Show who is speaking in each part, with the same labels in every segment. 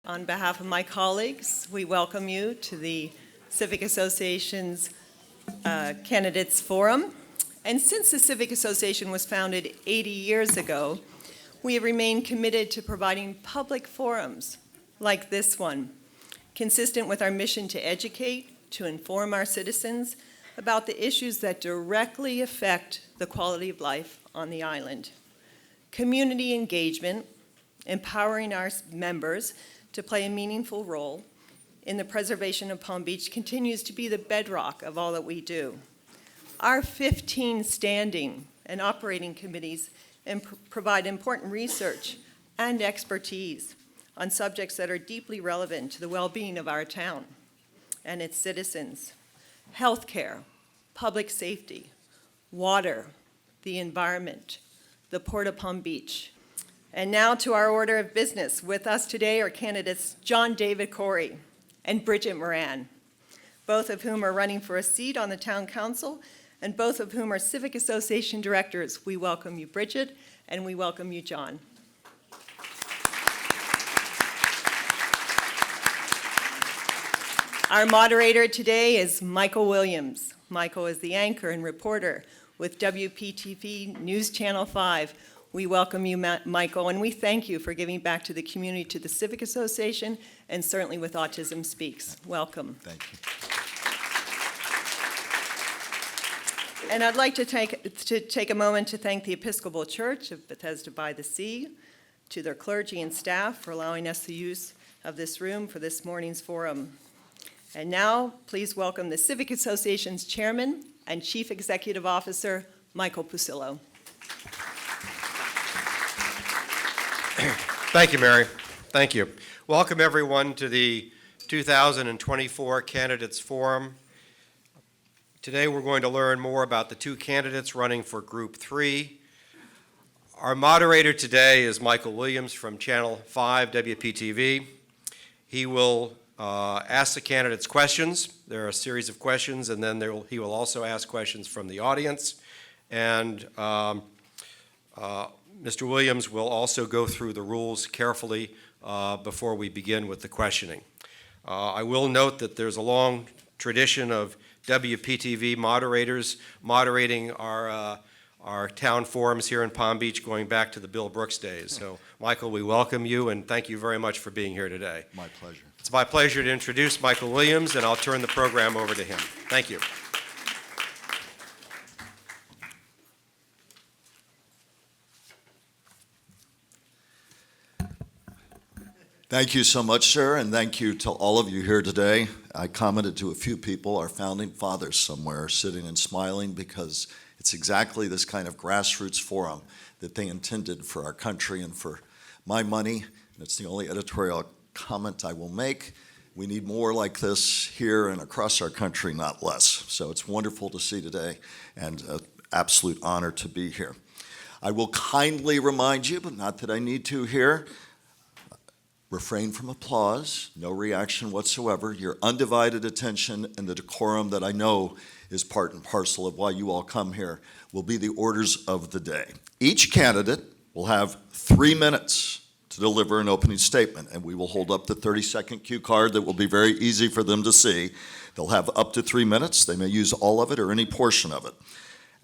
Speaker 1: On behalf of my colleagues, we welcome you to the Civic Association's Candidates Forum. And since the Civic Association was founded 80 years ago, we have remained committed to providing public forums like this one, consistent with our mission to educate, to inform our citizens about the issues that directly affect the quality of life on the island. Community engagement, empowering our members to play a meaningful role in the preservation of Palm Beach continues to be the bedrock of all that we do. Our 15 standing and operating committees provide important research and expertise on subjects that are deeply relevant to the well-being of our town and its citizens: healthcare, public safety, water, the environment, the Port of Palm Beach. And now to our order of business. With us today are candidates John David Corey and Bridget Moran, both of whom are running for a seat on the Town Council, and both of whom are Civic Association directors. We welcome you, Bridget, and we welcome you, John. Our moderator today is Michael Williams. Michael is the anchor and reporter with WPTV News Channel 5. We welcome you, Michael, and we thank you for giving back to the community, to the Civic Association, and certainly with Autism Speaks. Welcome.
Speaker 2: Thank you.
Speaker 1: And I'd like to take a moment to thank the Episcopal Church of Bethesda by the Sea, to their clergy and staff for allowing us the use of this room for this morning's forum. And now, please welcome the Civic Association's Chairman and Chief Executive Officer, Michael Pusillo.
Speaker 3: Thank you, Mary. Thank you. Welcome, everyone, to the 2024 Candidates Forum. Today, we're going to learn more about the two candidates running for Group 3. Our moderator today is Michael Williams from Channel 5 WPTV. He will ask the candidates questions. There are a series of questions, and then he will also ask questions from the audience. And Mr. Williams will also go through the rules carefully before we begin with the questioning. I will note that there's a long tradition of WPTV moderators moderating our town forums here in Palm Beach going back to the Bill Brooks days. So, Michael, we welcome you and thank you very much for being here today.
Speaker 2: My pleasure.
Speaker 3: It's my pleasure to introduce Michael Williams, and I'll turn the program over to him. Thank you.
Speaker 2: Thank you so much, sir, and thank you to all of you here today. I commented to a few people, our founding fathers somewhere, sitting and smiling, because it's exactly this kind of grassroots forum that they intended for our country and for my money. And it's the only editorial comment I will make. We need more like this here and across our country, not less. So it's wonderful to see today, and an absolute honor to be here. I will kindly remind you, but not that I need to here, refrain from applause, no reaction whatsoever. Your undivided attention and the decorum that I know is part and parcel of why you all come here will be the orders of the day. Each candidate will have 3 minutes to deliver an opening statement, and we will hold up the 30-second cue card that will be very easy for them to see. They'll have up to 3 minutes. They may use all of it or any portion of it.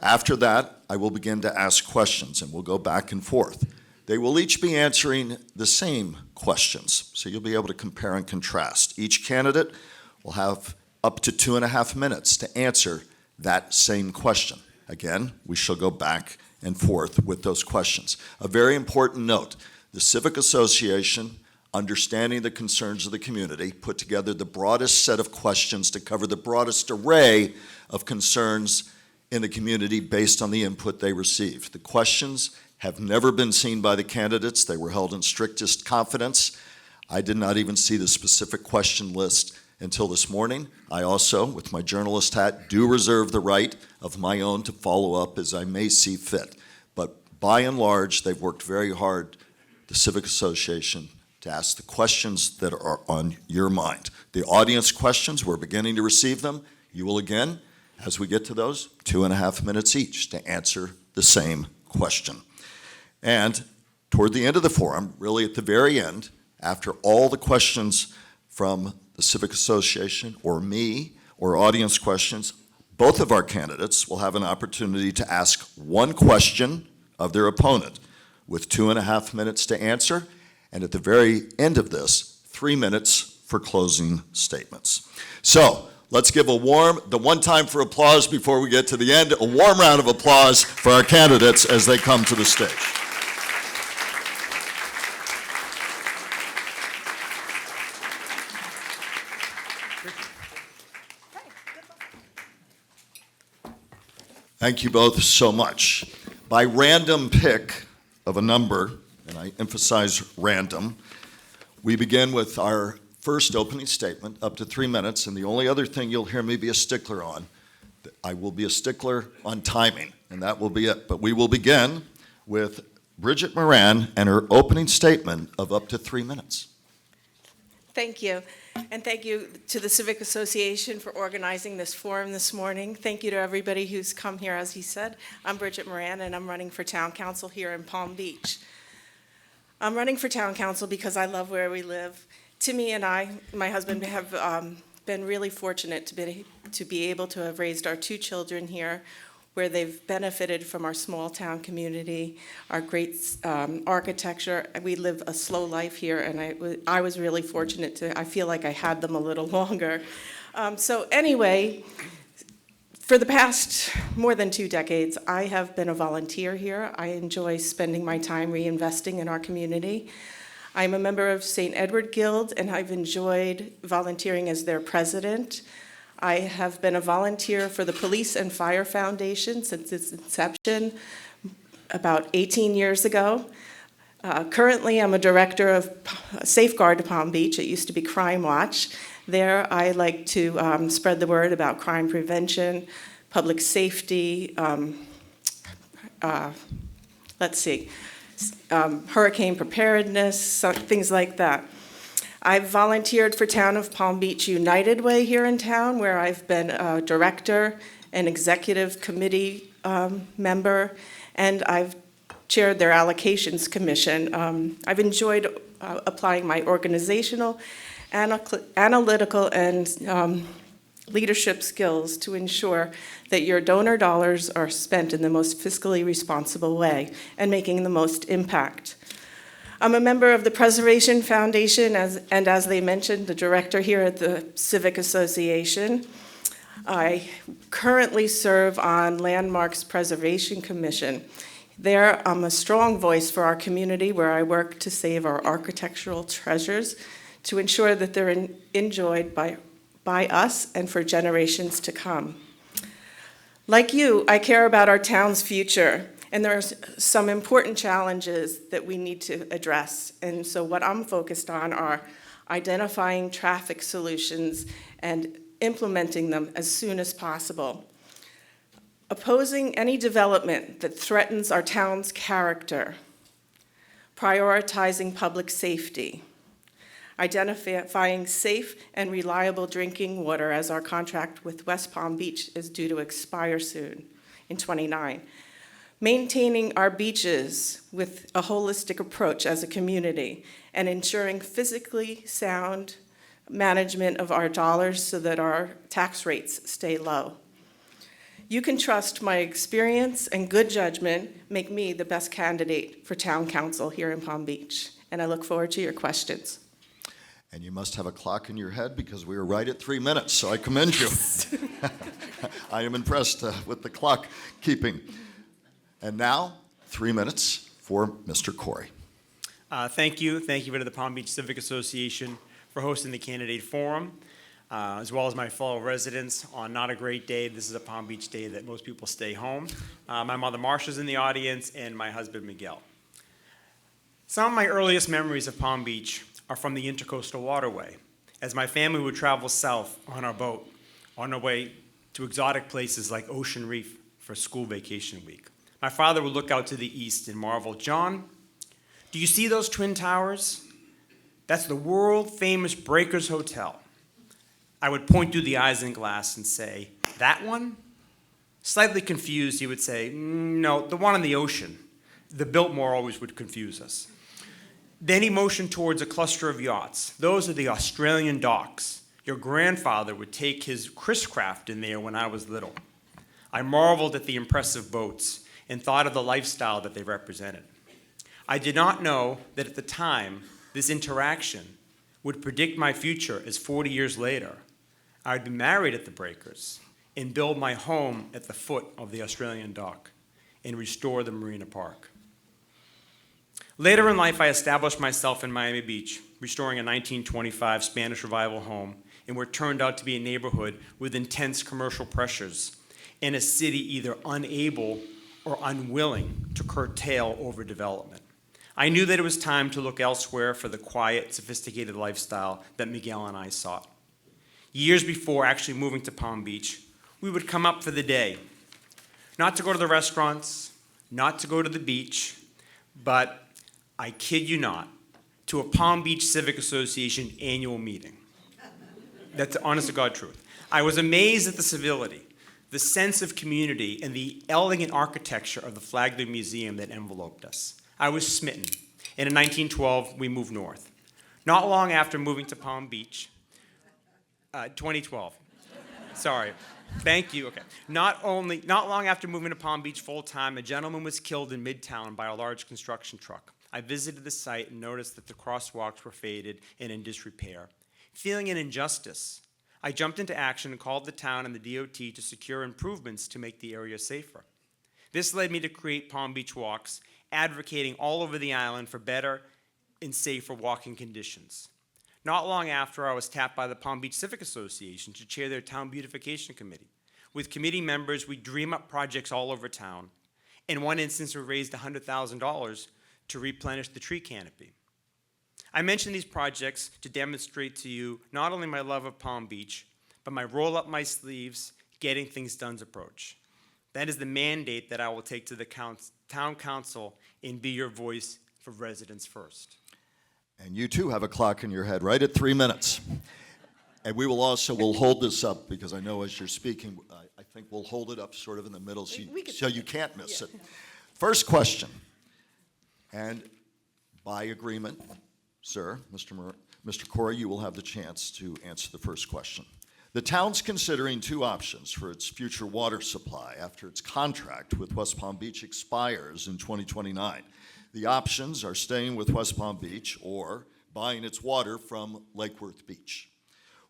Speaker 2: After that, I will begin to ask questions, and we'll go back and forth. They will each be answering the same questions, so you'll be able to compare and contrast. Each candidate will have up to 2.5 minutes to answer that same question. Again, we shall go back and forth with those questions. A very important note, the Civic Association, understanding the concerns of the community, put together the broadest set of questions to cover the broadest array of concerns in the community based on the input they received. The questions have never been seen by the candidates. They were held in strictest confidence. I did not even see the specific question list until this morning. I also, with my journalist hat, do reserve the right of my own to follow up as I may see fit. But by and large, they've worked very hard, the Civic Association, to ask the questions that are on your mind. The audience questions, we're beginning to receive them. You will again, as we get to those, 2.5 minutes each to answer the same question. And toward the end of the forum, really at the very end, After all the questions from the Civic Association or me or audience questions, both of our candidates will have an opportunity to ask one question of their opponent with 2.5 minutes to answer, and at the very end of this, 3 minutes for closing statements. So let's give the one time for applause before we get to the end, a warm round of applause for our candidates as they come to the stage. Thank you both so much. By random pick of a number, and I emphasize random, we begin with our first opening statement, up to 3 minutes, and the only other thing you'll hear me be a stickler on, I will be a stickler on timing, and that will be it. But we will begin with Bridget Moran and her opening statement of up to 3 minutes.
Speaker 4: Thank you. And thank you to the Civic Association for organizing this forum this morning. Thank you to everybody who's come here, as he said. I'm Bridget Moran, and I'm running for town council here in Palm Beach. I'm running for town council because I love where we live. Timmy and I, my husband, have been really fortunate to be able to have raised our 2 children here, where they've benefited from our small town community, our great architecture. We live a slow life here, and I was really fortunate I feel like I had them a little longer. So anyway, for the past more than 2 decades, I have been a volunteer here. I enjoy spending my time reinvesting in our community. I'm a member of St. Edward Guild, and I've enjoyed volunteering as their president. I have been a volunteer for the Police and Fire Foundation since its inception about 18 years ago. Currently, I'm a director of Safeguard Palm Beach. It used to be Crime Watch. There, I like to spread the word about crime prevention, public safety, hurricane preparedness, things like that. I've volunteered for Town of Palm Beach United Way here in town, where I've been a director, an executive committee member, and I've chaired their allocations commission. I've enjoyed applying my organizational, analytical, and leadership skills to ensure that your donor dollars are spent in the most fiscally responsible way and making the most impact. I'm a member of the Preservation Foundation, and as they mentioned, the director here at the Civic Association. I currently serve on Landmarks Preservation Commission. There, I'm a strong voice for our community, where I work to save our architectural treasures, to ensure that they're enjoyed by us and for generations to come. Like you, I care about our town's future. And there are some important challenges that we need to address. And so what I'm focused on are identifying traffic solutions and implementing them as soon as possible. Opposing any development that threatens our town's character. Prioritizing public safety. Identifying safe and reliable drinking water, as our contract with West Palm Beach is due to expire soon in '29. Maintaining our beaches with a holistic approach as a community, and ensuring physically sound management of our dollars so that our tax rates stay low. You can trust my experience and good judgment make me the best candidate for town council here in Palm Beach, and I look forward to your questions.
Speaker 2: And you must have a clock in your head, because we were right at 3 minutes, so I commend you. I am impressed with the clock keeping. And now, 3 minutes for Mr. Corey.
Speaker 5: Thank you to the Palm Beach Civic Association for hosting the candidate forum, as well as my fellow residents on not a great day. This is a Palm Beach day that most people stay home. My mother Marsha's in the audience, and my husband Miguel. Some of my earliest memories of Palm Beach are from the Intercoastal Waterway, as my family would travel south on our boat on our way to exotic places like Ocean Reef for school vacation week. My father would look out to the east and marvel, "John, do you see those twin towers? That's the world-famous Breakers Hotel." I would point through the isinglass and say, "That one?" Slightly confused, he would say, "No, the one on the ocean." The Biltmore always would confuse us. Then he motioned towards a cluster of yachts. Those are the Australian docks. Your grandfather would take his Chris Craft in there when I was little. I marveled at the impressive boats and thought of the lifestyle that they represented. I did not know that at the time, this interaction would predict my future as 40 years later, I would be married at the breakers and build my home at the foot of the Australian dock and restore the Marina Park. Later in life, I established myself in Miami Beach, restoring a 1925 Spanish Revival home in what turned out to be a neighborhood with intense commercial pressures and a city either unable or unwilling to curtail overdevelopment. I knew that it was time to look elsewhere for the quiet, sophisticated lifestyle that Miguel and I sought. Years before actually moving to Palm Beach, we would come up for the day, not to go to the restaurants, not to go to the beach, but I kid you not, to a Palm Beach Civic Association annual meeting. That's the honest to God truth. I was amazed at the civility, the sense of community, and the elegant architecture of the Flagler Museum that enveloped us. I was smitten. And in 1912, we moved north. Not long after moving to Palm Beach, 2012. Sorry. Thank you. Okay. Not long after moving to Palm Beach full-time, a gentleman was killed in Midtown by a large construction truck. I visited the site and noticed that the crosswalks were faded and in disrepair. Feeling an injustice, I jumped into action and called the town and the DOT to secure improvements to make the area safer. This led me to create Palm Beach Walks, advocating all over the island for better and safer walking conditions. Not long after, I was tapped by the Palm Beach Civic Association to chair their town beautification committee. With committee members, we dream up projects all over town. In one instance, we raised $100,000 to replenish the tree canopy. I mention these projects to demonstrate to you not only my love of Palm Beach, but my roll up my sleeves, getting things done's approach. That is the mandate that I will take to the town council and be your voice for residents first.
Speaker 2: And you too have a clock in your head right at 3 minutes. And we'll hold this up because I know as you're speaking, I think we'll hold it up sort of in the middle so you can't miss it. First question. And by agreement, sir, Mr. Corey, you will have the chance to answer the first question. The town's considering two options for its future water supply after its contract with West Palm Beach expires in 2029. The options are staying with West Palm Beach or buying its water from Lake Worth Beach.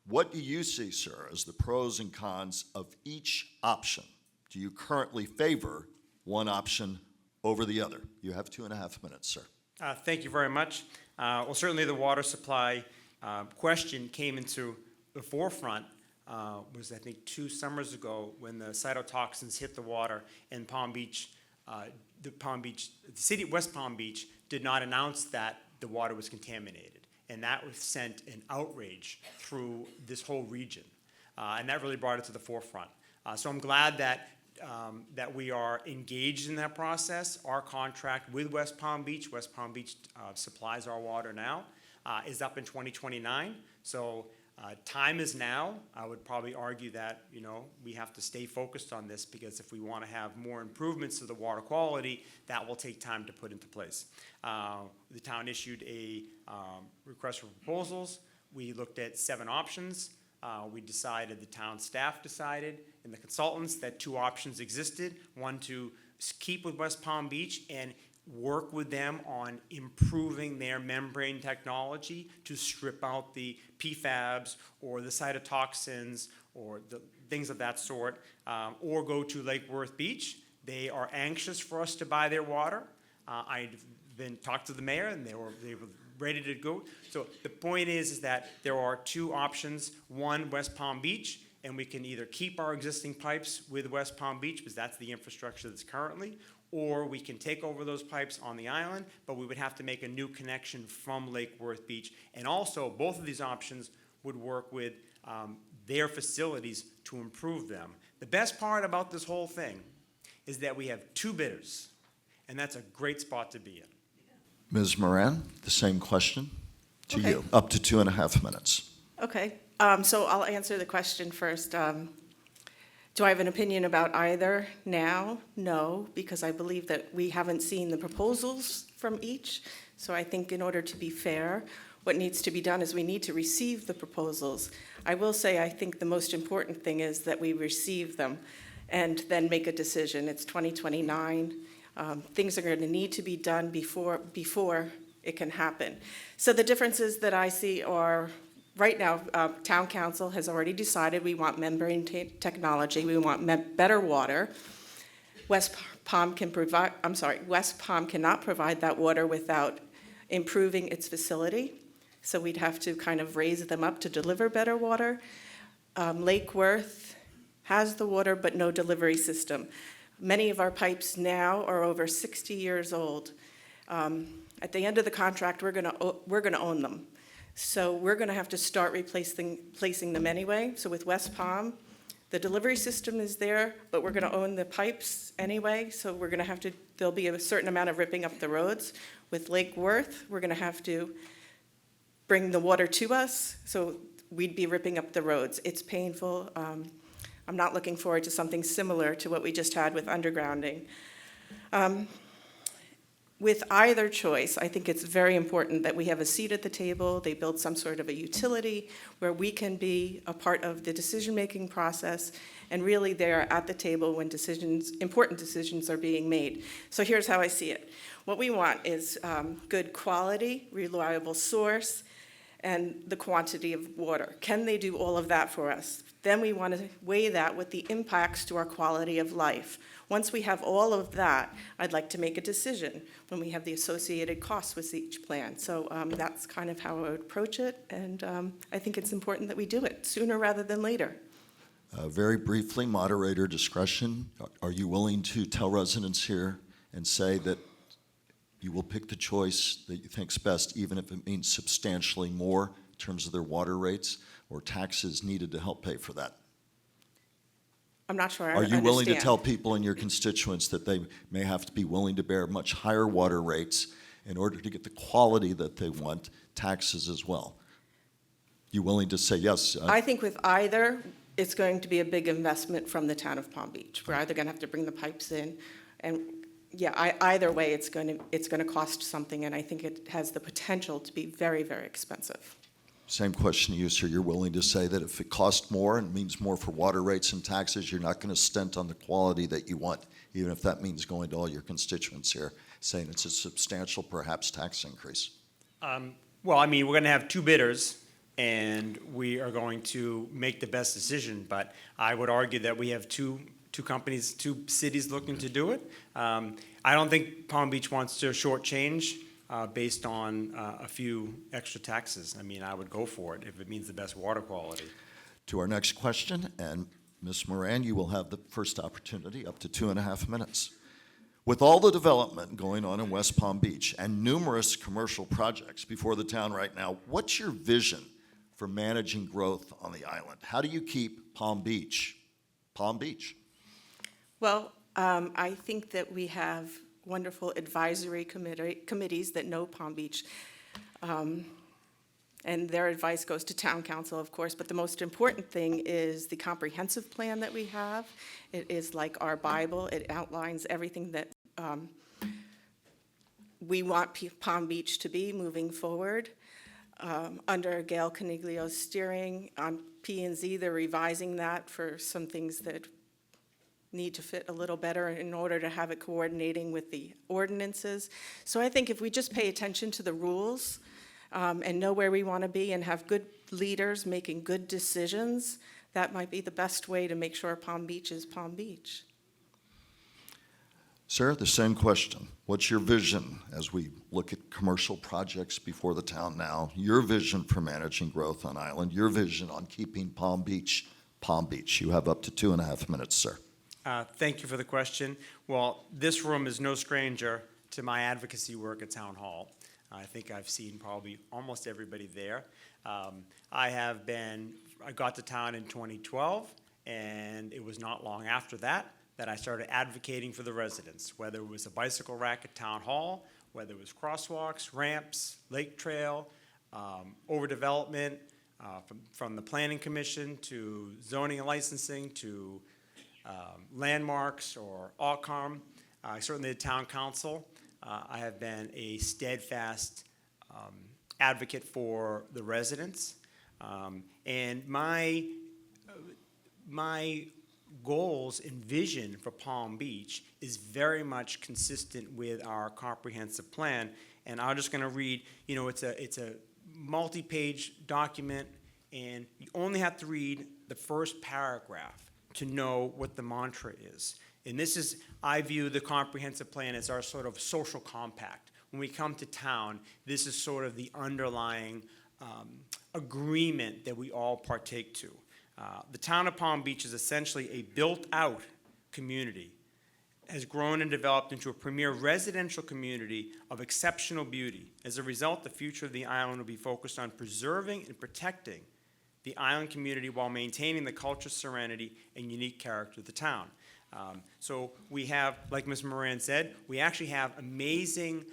Speaker 2: What do you see, sir, as the pros and cons of each option? Do you currently favor one option over the other? You have 2.5 minutes, sir.
Speaker 5: Thank you very much. Well, certainly the water supply question came into the forefront was I think 2 summers ago when the cytotoxins hit the water in Palm Beach. The city of West Palm Beach did not announce that the water was contaminated, and that was sent an outrage through this whole region, and that really brought it to the forefront. So I'm glad that we are engaged in that process. Our contract with West Palm Beach supplies our water now, is up in 2029. So time is now. I would probably argue that, we have to stay focused on this because if we want to have more improvements to the water quality, that will take time to put into place. The town issued a request for proposals. We looked at 7 options. The town staff decided, and the consultants, that 2 options existed. One, to keep with West Palm Beach and work with them on improving their membrane technology to strip out the PFABs or the cytotoxins or the things of that sort, or go to Lake Worth Beach. They are anxious for us to buy their water. I've been talked to the mayor, and they were ready to go. So the point is that there are 2 options. One, West Palm Beach, and we can either keep our existing pipes with West Palm Beach because that's the infrastructure that's currently, or we can take over those pipes on the island, but we would have to make a new connection from Lake Worth Beach. And also, both of these options would work with their facilities to improve them. The best part about this whole thing is that we have 2 bidders, and that's a great spot to be in.
Speaker 2: Ms. Moran, the same question to
Speaker 4: Okay.
Speaker 2: you, up to 2.5 minutes.
Speaker 4: Okay, so I'll answer the question first. Do I have an opinion about either now? No, because I believe that we haven't seen the proposals from each. So I think in order to be fair, what needs to be done is we need to receive the proposals. I will say I think the most important thing is that we receive them and then make a decision. It's 2029. Things are going to need to be done before it can happen. So the differences that I see are, right now, Town Council has already decided we want membrane technology, we want better water. West Palm cannot provide that water without improving its facility. So we'd have to kind of raise them up to deliver better water. Lake Worth has the water, but no delivery system. Many of our pipes now are over 60 years old. At the end of the contract, we're gonna own them. So we're gonna have to start replacing them anyway. So with West Palm, the delivery system is there, but we're gonna own the pipes anyway. So we're gonna have to, there'll be a certain amount of ripping up the roads. With Lake Worth, we're gonna have to bring the water to us, so we'd be ripping up the roads. It's painful. I'm not looking forward to something similar to what we just had with undergrounding. With either choice, I think it's very important that we have a seat at the table. They build some sort of a utility where we can be a part of the decision-making process, and really they're at the table when important decisions are being made. So here's how I see it. What we want is good quality, reliable source, and the quantity of water. Can they do all of that for us? Then we want to weigh that with the impacts to our quality of life. Once we have all of that, I'd like to make a decision when we have the associated costs with each plan. So that's kind of how I would approach it, and I think it's important that we do it sooner rather than later.
Speaker 2: Very briefly, moderator discretion. Are you willing to tell residents here and say that you will pick the choice that you think's best, even if it means substantially more in terms of their water rates or taxes needed to help pay for that?
Speaker 4: I'm not sure I
Speaker 2: Are you
Speaker 4: understand.
Speaker 2: willing to tell people in your constituents that they may have to be willing to bear much higher water rates in order to get the quality that they want, taxes as well? You willing to say yes?
Speaker 4: I think with either, it's going to be a big investment from the town of Palm Beach. We're either going to have to bring the pipes in, and yeah, either way, it's going to cost something, and I think it has the potential to be very, very expensive.
Speaker 2: Same question to you, sir. You're willing to say that if it costs more and means more for water rates and taxes, you're not going to stint on the quality that you want, even if that means going to all your constituents here, saying it's a substantial, perhaps, tax increase?
Speaker 5: Well, I mean, we're going to have two bidders, and we are going to make the best decision. But I would argue that we have two companies, two cities looking to do it. I don't think Palm Beach wants to shortchange based on a few extra taxes. I mean, I would go for it if it means the best water quality.
Speaker 2: To our next question, and Ms. Moran, you will have the first opportunity, up to 2.5 minutes. With all the development going on in West Palm Beach and numerous commercial projects before the town right now, what's your vision for managing growth on the island? How do you keep Palm Beach, Palm Beach?
Speaker 4: Well, I think that we have wonderful advisory committees that know Palm Beach. And their advice goes to town council, of course, but the most important thing is the comprehensive plan that we have. It is like our Bible. It outlines everything that we want Palm Beach to be moving forward. Under Gail Coniglio's steering on P&Z, they're revising that for some things that need to fit a little better in order to have it coordinating with the ordinances. So I think if we just pay attention to the rules and know where we want to be and have good leaders making good decisions, that might be the best way to make sure Palm Beach is Palm Beach.
Speaker 2: Sir, the same question. What's your vision as we look at commercial projects before the town now? Your vision for managing growth on island, your vision on keeping Palm Beach, Palm Beach. You have up to 2.5 minutes, sir.
Speaker 5: Thank you for the question. Well, this room is no stranger to my advocacy work at Town Hall. I think I've seen probably almost everybody there. I got to town in 2012, and it was not long after that I started advocating for the residents, whether it was a bicycle rack at Town Hall, whether it was crosswalks, ramps, lake trail, overdevelopment, from the Planning Commission to zoning and licensing to landmarks or ALCOM, certainly the town council. I have been a steadfast advocate for the residents. And my goals and vision for Palm Beach is very much consistent with our comprehensive plan. And I'm just going to read, it's a multi-page document, and you only have to read the first paragraph to know what the mantra is. And this is, I view the comprehensive plan as our sort of social compact. When we come to town, this is sort of the underlying agreement that we all partake to. The town of Palm Beach is essentially a built-out community, has grown and developed into a premier residential community of exceptional beauty. As a result, the future of the island will be focused on preserving and protecting the island community while maintaining the culture, serenity, and unique character of the town. So we have, like Ms. Moran said, we actually have amazing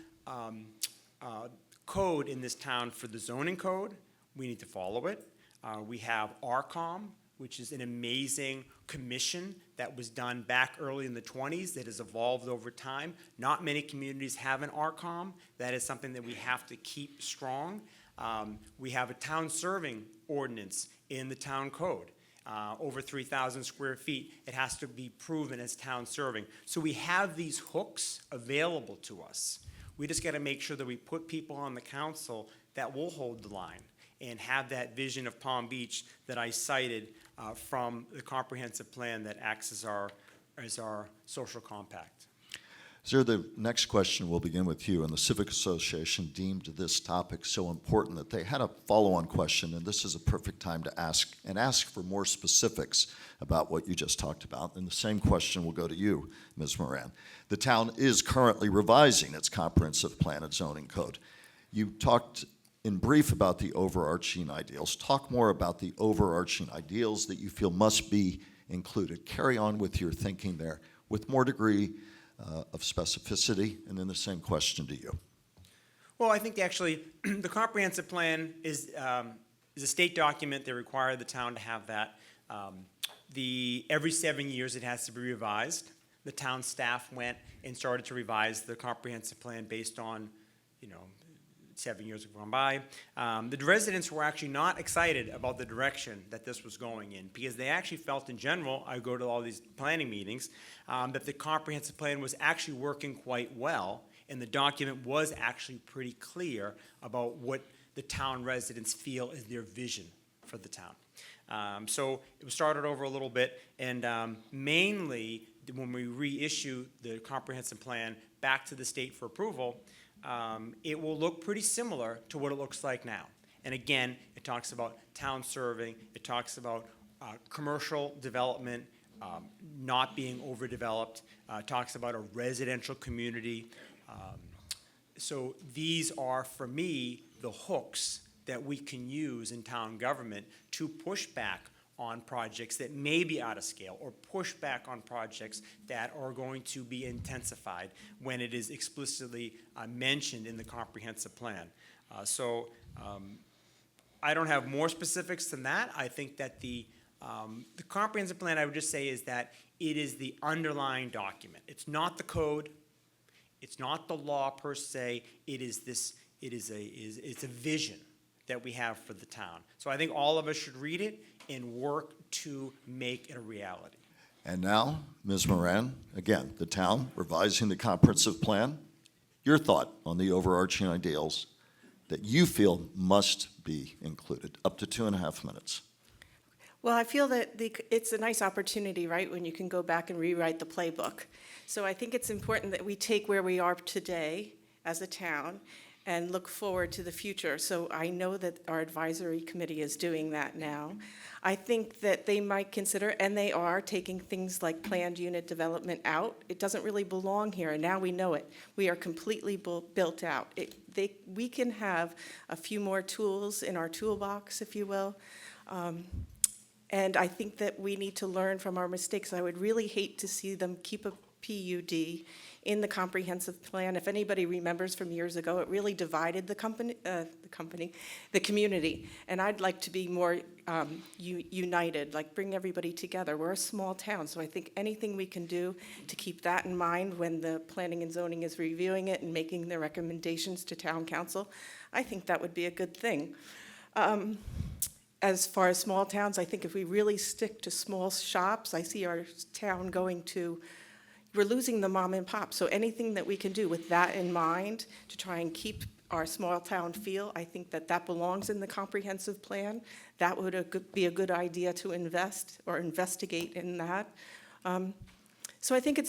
Speaker 5: code in this town for the zoning code. We need to follow it. We have ARCOM, which is an amazing commission that was done back early in the 20s that has evolved over time. Not many communities have an ARCOM. That is something that we have to keep strong. We have a town serving ordinance in the town code. Over 3,000 square feet, it has to be proven as town serving. So we have these hooks available to us. We just got to make sure that we put people on the council that will hold the line and have that vision of Palm Beach that I cited from the comprehensive plan that acts as our social compact.
Speaker 2: Sir, the next question will begin with you. And the Civic Association deemed this topic so important that they had a follow-on question, and this is a perfect time to ask for more specifics about what you just talked about. And the same question will go to you, Ms. Moran. The town is currently revising its comprehensive plan and zoning code. You talked in brief about the overarching ideals. Talk more about the overarching ideals that you feel must be included. Carry on with your thinking there with more degree of specificity, and then the same question to you.
Speaker 5: Well, I think actually the comprehensive plan is a state document that requires the town to have that. Every 7 years it has to be revised. The town staff went and started to revise the comprehensive plan based on, 7 years have gone by. The residents were actually not excited about the direction that this was going in because they actually felt in general, I go to all these planning meetings, that the comprehensive plan was actually working quite well and the document was actually pretty clear about what the town residents feel is their vision for the town. So it was started over a little bit, and mainly when we reissue the comprehensive plan back to the state for approval, it will look pretty similar to what it looks like now. And again, it talks about town serving, it talks about commercial development not being overdeveloped, talks about a residential community. So these are, for me, the hooks that we can use in town government to push back on projects that may be out of scale or push back on projects that are going to be intensified when it is explicitly mentioned in the comprehensive plan. I don't have more specifics than that. I think that the comprehensive plan, I would just say, is that it is the underlying document. It's not the code. It's not the law per se. It's a vision that we have for the town. So I think all of us should read it and work to make it a reality.
Speaker 2: And now, Ms. Moran, again, the town revising the comprehensive plan. Your thought on the overarching ideals that you feel must be included. Up to 2.5 minutes.
Speaker 4: Well, I feel that it's a nice opportunity, right, when you can go back and rewrite the playbook. So I think it's important that we take where we are today as a town and look forward to the future. So I know that our advisory committee is doing that now. I think that they might consider, and they are, taking things like planned unit development out. It doesn't really belong here, and now we know it. We are completely built out. We can have a few more tools in our toolbox, if you will. And I think that we need to learn from our mistakes. I would really hate to see them keep a PUD in the comprehensive plan. If anybody remembers from years ago, it really divided the community. And I'd like to be more united, like bring everybody together. We're a small town, so I think anything we can do to keep that in mind when the planning and zoning is reviewing it and making their recommendations to town council, I think that would be a good thing. As far as small towns, I think if we really stick to small shops, I see our town we're losing the mom and pop. So anything that we can do with that in mind to try and keep our small town feel, I think that belongs in the comprehensive plan. That would be a good idea to invest or investigate in that. So I think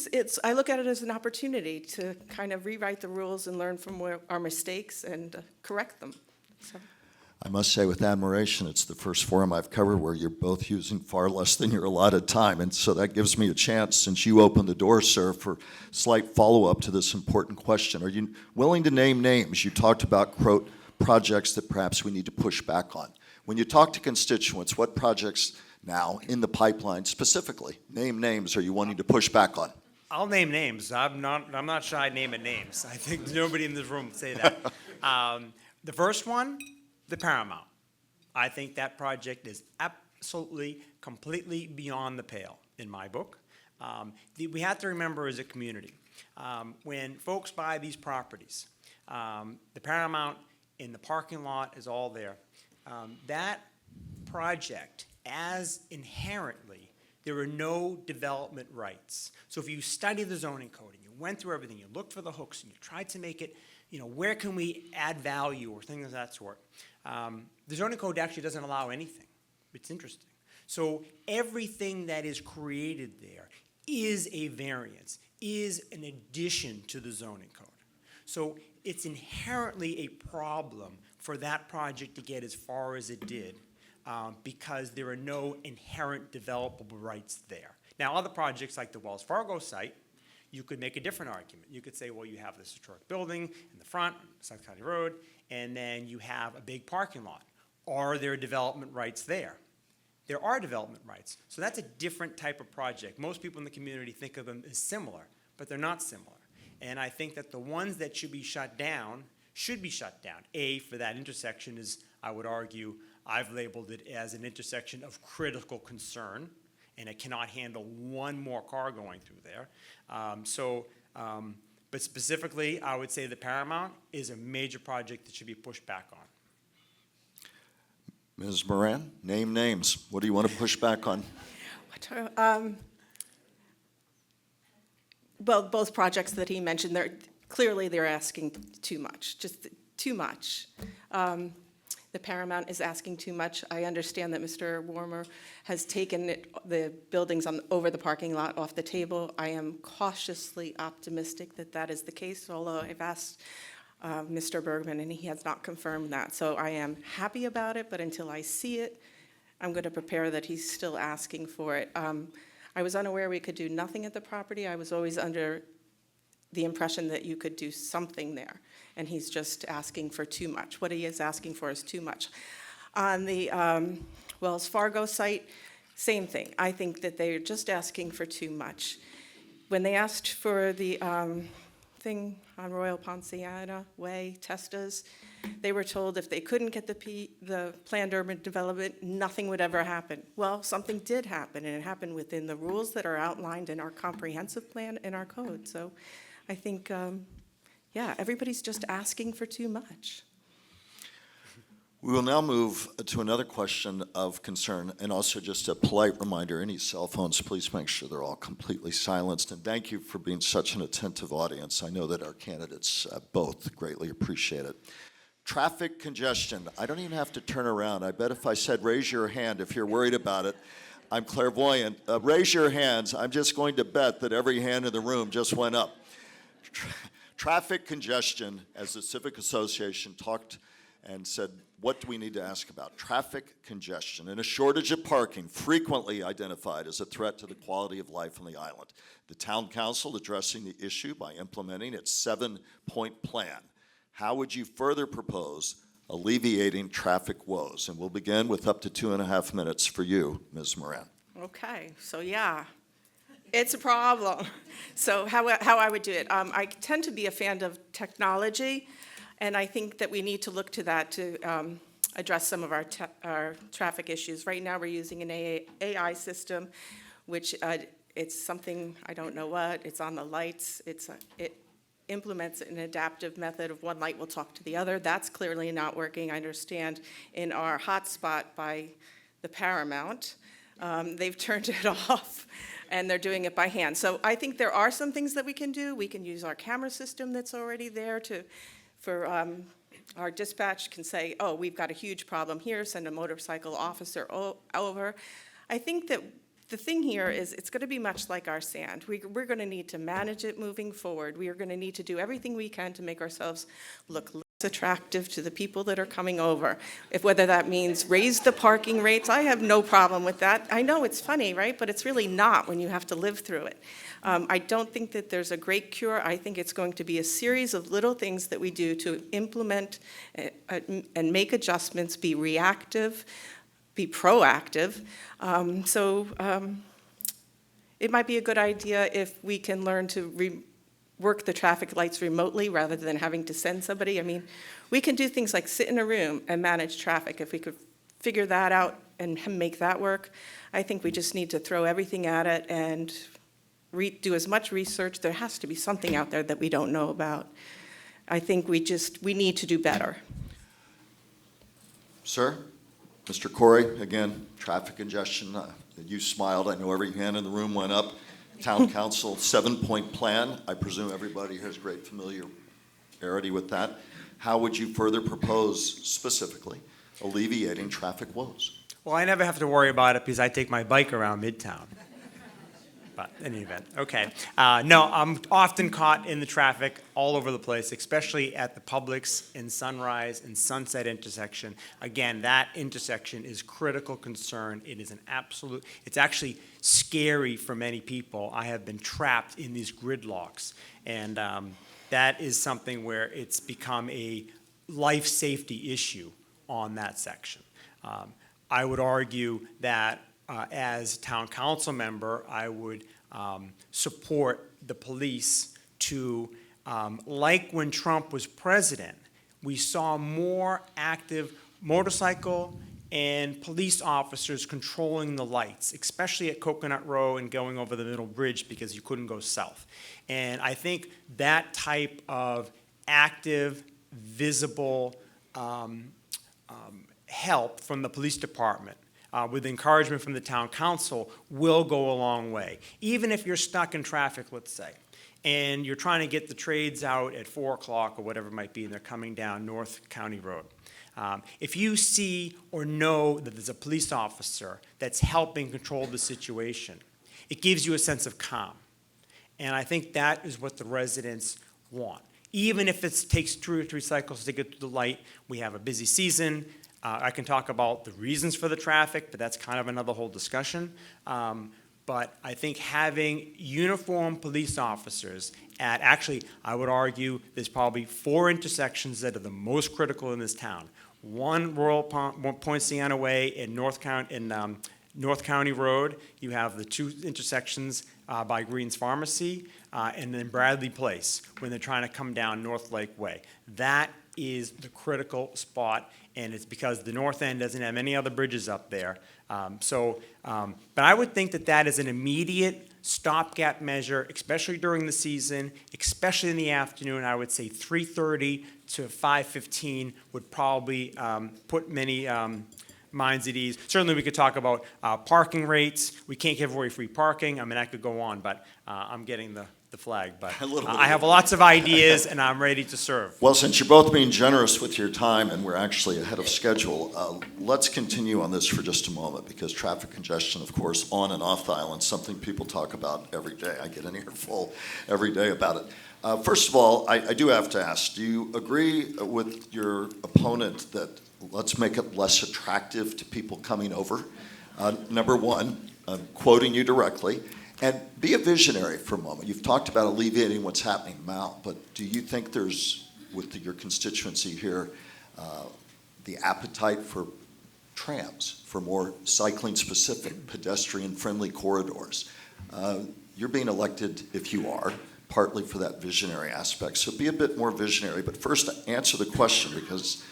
Speaker 4: I look at it as an opportunity to kind of rewrite the rules and learn from our mistakes and correct them. So.
Speaker 2: I must say with admiration, it's the first forum I've covered where you're both using far less than your allotted time. And so that gives me a chance, since you opened the door, sir, for slight follow-up to this important question. Are you willing to name names? You talked about, quote, projects that perhaps we need to push back on. When you talk to constituents, what projects now in the pipeline specifically, name names, are you wanting to push back on?
Speaker 5: I'll name names. I'm not shy naming names. I think nobody in this room would say that. The first one, the Paramount. I think that project is absolutely, completely beyond the pale in my book. We have to remember as a community, when folks buy these properties, the Paramount in the parking lot is all there. That project, as inherently, there are no development rights. So if you study the zoning code and you went through everything, you looked for the hooks and you tried to make it, where can we add value or things of that sort. The zoning code actually doesn't allow anything. It's interesting. So everything that is created there is a variance, is an addition to the zoning code. So it's inherently a problem for that project to get as far as it did because there are no inherent developable rights there. Now, other projects like the Wells Fargo site, you could make a different argument. You could say, well, you have this historic building in the front, South County Road, and then you have a big parking lot. Are there development rights there? There are development rights. So that's a different type of project. Most people in the community think of them as similar, but they're not similar. And I think that the ones that should be shut down should be shut down. For that intersection is, I would argue, I've labeled it as an intersection of critical concern, and it cannot handle one more car going through there. But specifically, I would say the Paramount is a major project that should be pushed back on.
Speaker 2: Ms. Moran, name names. What do you want to push back on?
Speaker 4: Well, both projects that he mentioned, they're asking too much, just too much. The Paramount is asking too much. I understand that Mr. Warmer has taken the buildings over the parking lot off the table. I am cautiously optimistic that that is the case, although I've asked Mr. Bergman and he has not confirmed that. So I am happy about it, but until I see it, I'm going to prepare that he's still asking for it. I was unaware we could do nothing at the property. I was always under the impression that you could do something there, and he's just asking for too much. What he is asking for is too much. On the Wells Fargo site, same thing. I think that they're just asking for too much. When they asked for the thing on Royal Ponciana Way, Testas, they were told if they couldn't get the planned urban development, nothing would ever happen. Well, something did happen, and it happened within the rules that are outlined in our comprehensive plan in our code. So I think, everybody's just asking for too much.
Speaker 2: We will now move to another question of concern, and also just a polite reminder, any cell phones, please make sure they're all completely silenced. And thank you for being such an attentive audience. I know that our candidates both greatly appreciate it. Traffic congestion. I don't even have to turn around. I bet if I said raise your hand if you're worried about it, I'm clairvoyant. Raise your hands. I'm just going to bet that every hand in the room just went up. Traffic congestion, as the Civic Association talked and said, what do we need to ask about? Traffic congestion and a shortage of parking frequently identified as a threat to the quality of life on the island. The town council addressing the issue by implementing its 7-point plan. How would you further propose alleviating traffic woes? And we'll begin with up to 2.5 minutes for you, Ms. Moran.
Speaker 4: Okay, so It's a problem. So how I would do it, I tend to be a fan of technology, and I think that we need to look to that to address some of our traffic issues. Right now, we're using an AI system, which it's something, I don't know what, it's on the lights, it implements an adaptive method of one light will talk to the other. That's clearly not working, I understand, in our hotspot by the Paramount. They've turned it off, and they're doing it by hand. So I think there are some things that we can do. We can use our camera system that's already there for our dispatch can say, oh, we've got a huge problem here, send a motorcycle officer over. I think that the thing here is it's going to be much like our sand. We're going to need to manage it moving forward. We are going to need to do everything we can to make ourselves look less attractive to the people that are coming over. Whether that means raise the parking rates, I have no problem with that. I know it's funny, right? But it's really not when you have to live through it. I don't think that there's a great cure. I think it's going to be a series of little things that we do to implement and make adjustments, be reactive, be proactive. It might be a good idea if we can learn to work the traffic lights remotely rather than having to send somebody. I mean, we can do things like sit in a room and manage traffic. If we could figure that out and make that work, I think we just need to throw everything at it and do as much research. There has to be something out there that we don't know about. I think we need to do better.
Speaker 2: Sir? Mr. Corey, again, traffic congestion. You smiled. I know every hand in the room went up. Town Council 7-point plan. I presume everybody has great familiarity with that. How would you further propose specifically alleviating traffic woes?
Speaker 5: Well, I never have to worry about it because I take my bike around Midtown. But in any event, okay. No, I'm often caught in the traffic all over the place, especially at the Publix and Sunrise and Sunset intersection. Again, that intersection is critical concern. It is it's actually scary for many people. I have been trapped in these gridlocks, and that is something where it's become a life safety issue on that section. I would argue that as town council member, I would support the police to, like when Trump was president, we saw more active motorcycle and police officers controlling the lights, especially at Coconut Row and going over the Middle Bridge because you couldn't go south. And I think that type of active, visible help from the police department with encouragement from the town council will go a long way. Even if you're stuck in traffic, let's say, and you're trying to get the trades out at 4 o'clock or whatever it might be, and they're coming down North County Road. If you see or know that there's a police officer that's helping control the situation, it gives you a sense of calm. And I think that is what the residents want. Even if it takes 2 or 3 cycles to get to the light, we have a busy season. I can talk about the reasons for the traffic, but that's kind of another whole discussion. But I think having uniformed police officers at, actually, I would argue there's probably 4 intersections that are the most critical in this town. One Point Sienna Way in North County Road. You have the 2 intersections by Green's Pharmacy, and then Bradley Place when they're trying to come down North Lake Way. That is the critical spot, and it's because the north end doesn't have any other bridges up there. But I would think that that is an immediate stopgap measure, especially during the season, especially in the afternoon. I would say 3:30 to 5:15 would probably put many minds at ease. Certainly we could talk about parking rates. We can't give away free parking. I mean, I could go on, but I'm getting the flag. But I have lots of ideas, and I'm ready to serve.
Speaker 2: Well, since you're both being generous with your time, and we're actually ahead of schedule, let's continue on this for just a moment, because traffic congestion, of course, on and off the island, something people talk about every day. I get an earful every day about it. First of all, I do have to ask, do you agree with your opponent that let's make it less attractive to people coming over? Number one, I'm quoting you directly. And be a visionary for a moment. You've talked about alleviating what's happening now, but do you think there's, with your constituency here, the appetite for trams, for more cycling-specific, pedestrian-friendly corridors? you're being elected, if you are, partly for that visionary aspect. So be a bit more visionary. But first, answer the question, because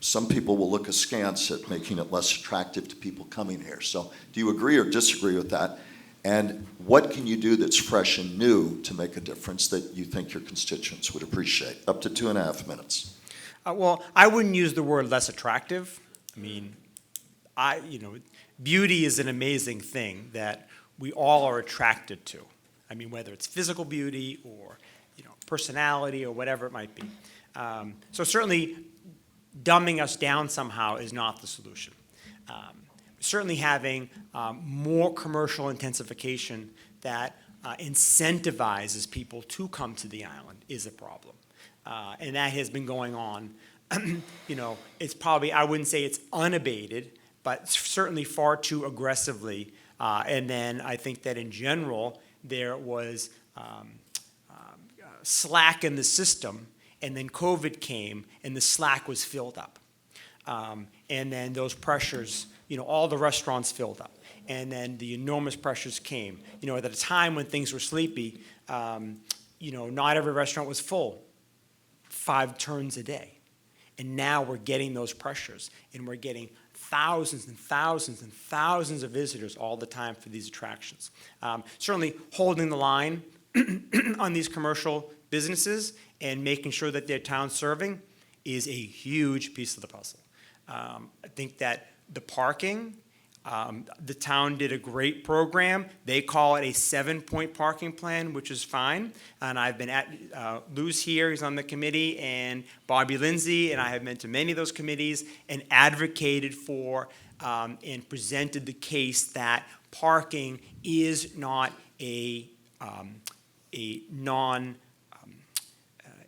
Speaker 2: some people will look askance at making it less attractive to people coming here. So do you agree or disagree with that? And what can you do that's fresh and new to make a difference that you think your constituents would appreciate? Up to 2.5 minutes.
Speaker 5: Well, I wouldn't use the word less attractive. I mean, beauty is an amazing thing that we all are attracted to. I mean, whether it's physical beauty or, personality or whatever it might be. So certainly dumbing us down somehow is not the solution. Certainly having more commercial intensification that incentivizes people to come to the island is a problem. And that has been going on. It's probably, I wouldn't say it's unabated, but certainly far too aggressively. And then I think that in general, there was slack in the system, and then COVID came, and the slack was filled up. And then those pressures, all the restaurants filled up. And then the enormous pressures came. At a time when things were sleepy, not every restaurant was full 5 turns a day. And now we're getting those pressures, and we're getting thousands and thousands and thousands of visitors all the time for these attractions. Certainly holding the line on these commercial businesses and making sure that they're town serving is a huge piece of the puzzle. I think that the parking, the town did a great program. They call it a 7-point parking plan, which is fine. And I've been at, Lou's here, he's on the committee, and Bobby Lindsay, and I have been to many of those committees and advocated for and presented the case that parking is not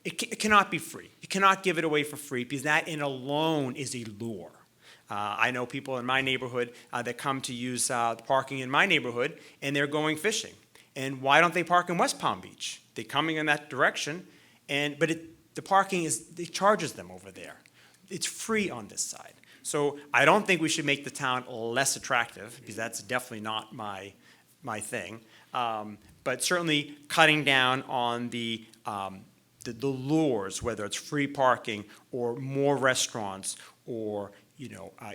Speaker 5: it cannot be free. You cannot give it away for free, because that in alone is a lure. I know people in my neighborhood that come to use parking in my neighborhood, and they're going fishing. And why don't they park in West Palm Beach? They're coming in that direction, but the parking it charges them over there. It's free on this side. So I don't think we should make the town less attractive, because that's definitely not my thing. But certainly cutting down on the lures, whether it's free parking or more restaurants or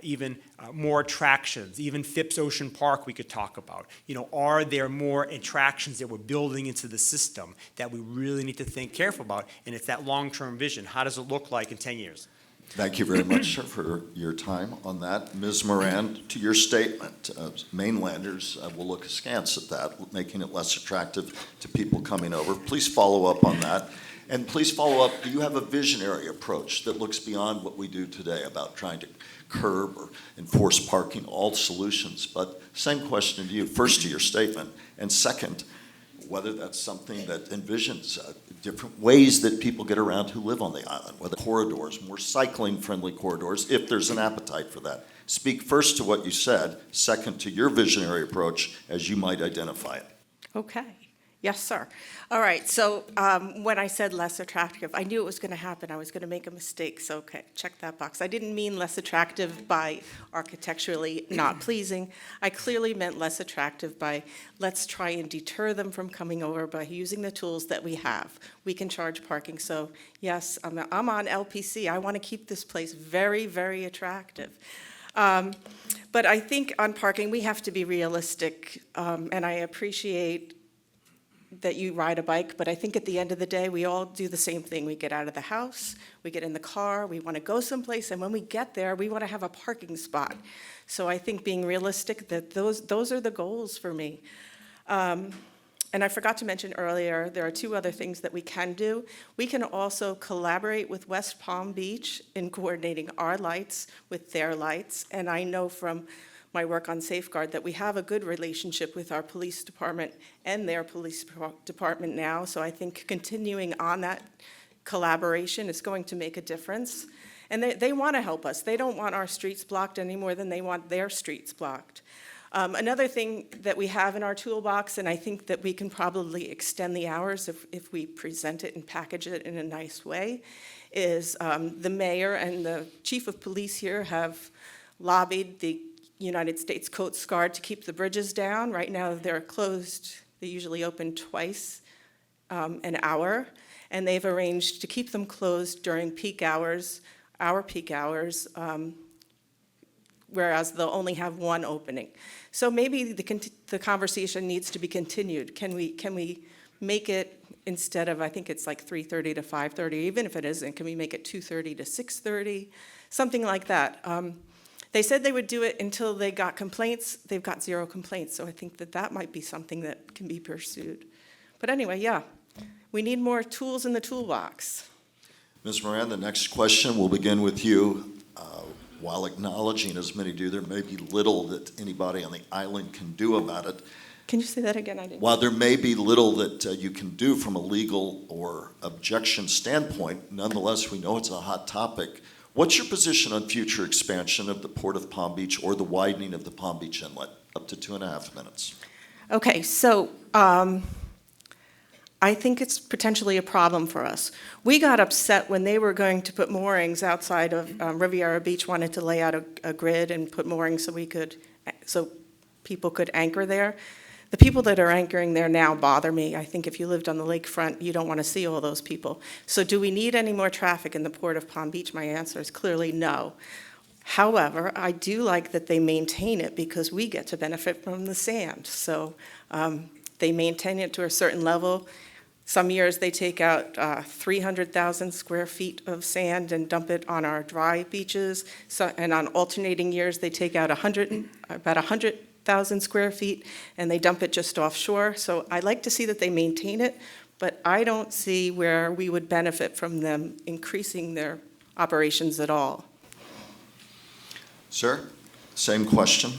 Speaker 5: even more attractions, even Phipps Ocean Park we could talk about. Are there more attractions that we're building into the system that we really need to think careful about? And it's that long-term vision. How does it look like in 10 years?
Speaker 2: Thank you very much, sir, for your time on that. Ms. Moran, to your statement, mainlanders will look askance at that, making it less attractive to people coming over. Please follow up on that. And please follow up, do you have a visionary approach that looks beyond what we do today about trying to curb or enforce parking, all solutions? But same question to you, first to your statement, and second, whether that's something that envisions different ways that people get around who live on the island, whether corridors, more cycling-friendly corridors, if there's an appetite for that. Speak first to what you said, second to your visionary approach as you might identify it.
Speaker 4: Okay. Yes, sir. All right, so when I said less attractive, I knew it was going to happen. I was going to make a mistake, so okay, check that box. I didn't mean less attractive by architecturally not pleasing. I clearly meant less attractive by let's try and deter them from coming over by using the tools that we have. We can charge parking, so yes, I'm on LPC. I want to keep this place very, very attractive. But I think on parking, we have to be realistic, and I appreciate that you ride a bike, but I think at the end of the day, we all do the same thing. We get out of the house, we get in the car, we want to go someplace, and when we get there, we want to have a parking spot. So I think being realistic, that those are the goals for me. And I forgot to mention earlier, there are 2 other things that we can do. We can also collaborate with West Palm Beach in coordinating our lights with their lights, and I know from my work on Safeguard that we have a good relationship with our police department and their police department now, so I think continuing on that collaboration is going to make a difference. And they want to help us. They don't want our streets blocked any more than they want their streets blocked. Another thing that we have in our toolbox, and I think that we can probably extend the hours if we present it and package it in a nice way, is the mayor and the chief of police here have lobbied the United States Coast Guard to keep the bridges down. Right now, they're closed They usually open twice an hour, and they've arranged to keep them closed during peak hours, our peak hours, whereas they'll only have one opening. So maybe the conversation needs to be continued. Can we make it, instead of, I think it's like 3:30 to 5:30, even if it isn't, can we make it 2:30 to 6:30? Something like that. They said they would do it until they got complaints. They've got 0 complaints, so I think that might be something that can be pursued. But anyway, yeah, we need more tools in the toolbox.
Speaker 2: Ms. Moran, the next question will begin with you. While acknowledging, as many do, there may be little that anybody on the island can do about it.
Speaker 4: Can you say that again? I didn't.
Speaker 2: While there may be little that you can do from a legal or objection standpoint, nonetheless, we know it's a hot topic. What's your position on future expansion of the Port of Palm Beach or the widening of the Palm Beach Inlet up to 2.5 minutes?
Speaker 4: Okay, so I think it's potentially a problem for us. We got upset when they were going to put moorings outside of Riviera Beach, wanted to lay out a grid and put moorings so people could anchor there. The people that are anchoring there now bother me. I think if you lived on the lakefront, you don't want to see all those people. So do we need any more traffic in the Port of Palm Beach? My answer is clearly no. However, I do like that they maintain it because we get to benefit from the sand. So they maintain it to a certain level. Some years they take out 300,000 square feet of sand and dump it on our dry beaches. And on alternating years, they take out about 100,000 square feet and they dump it just offshore. So I like to see that they maintain it, but I don't see where we would benefit from them increasing their operations at all.
Speaker 2: Sir, same question.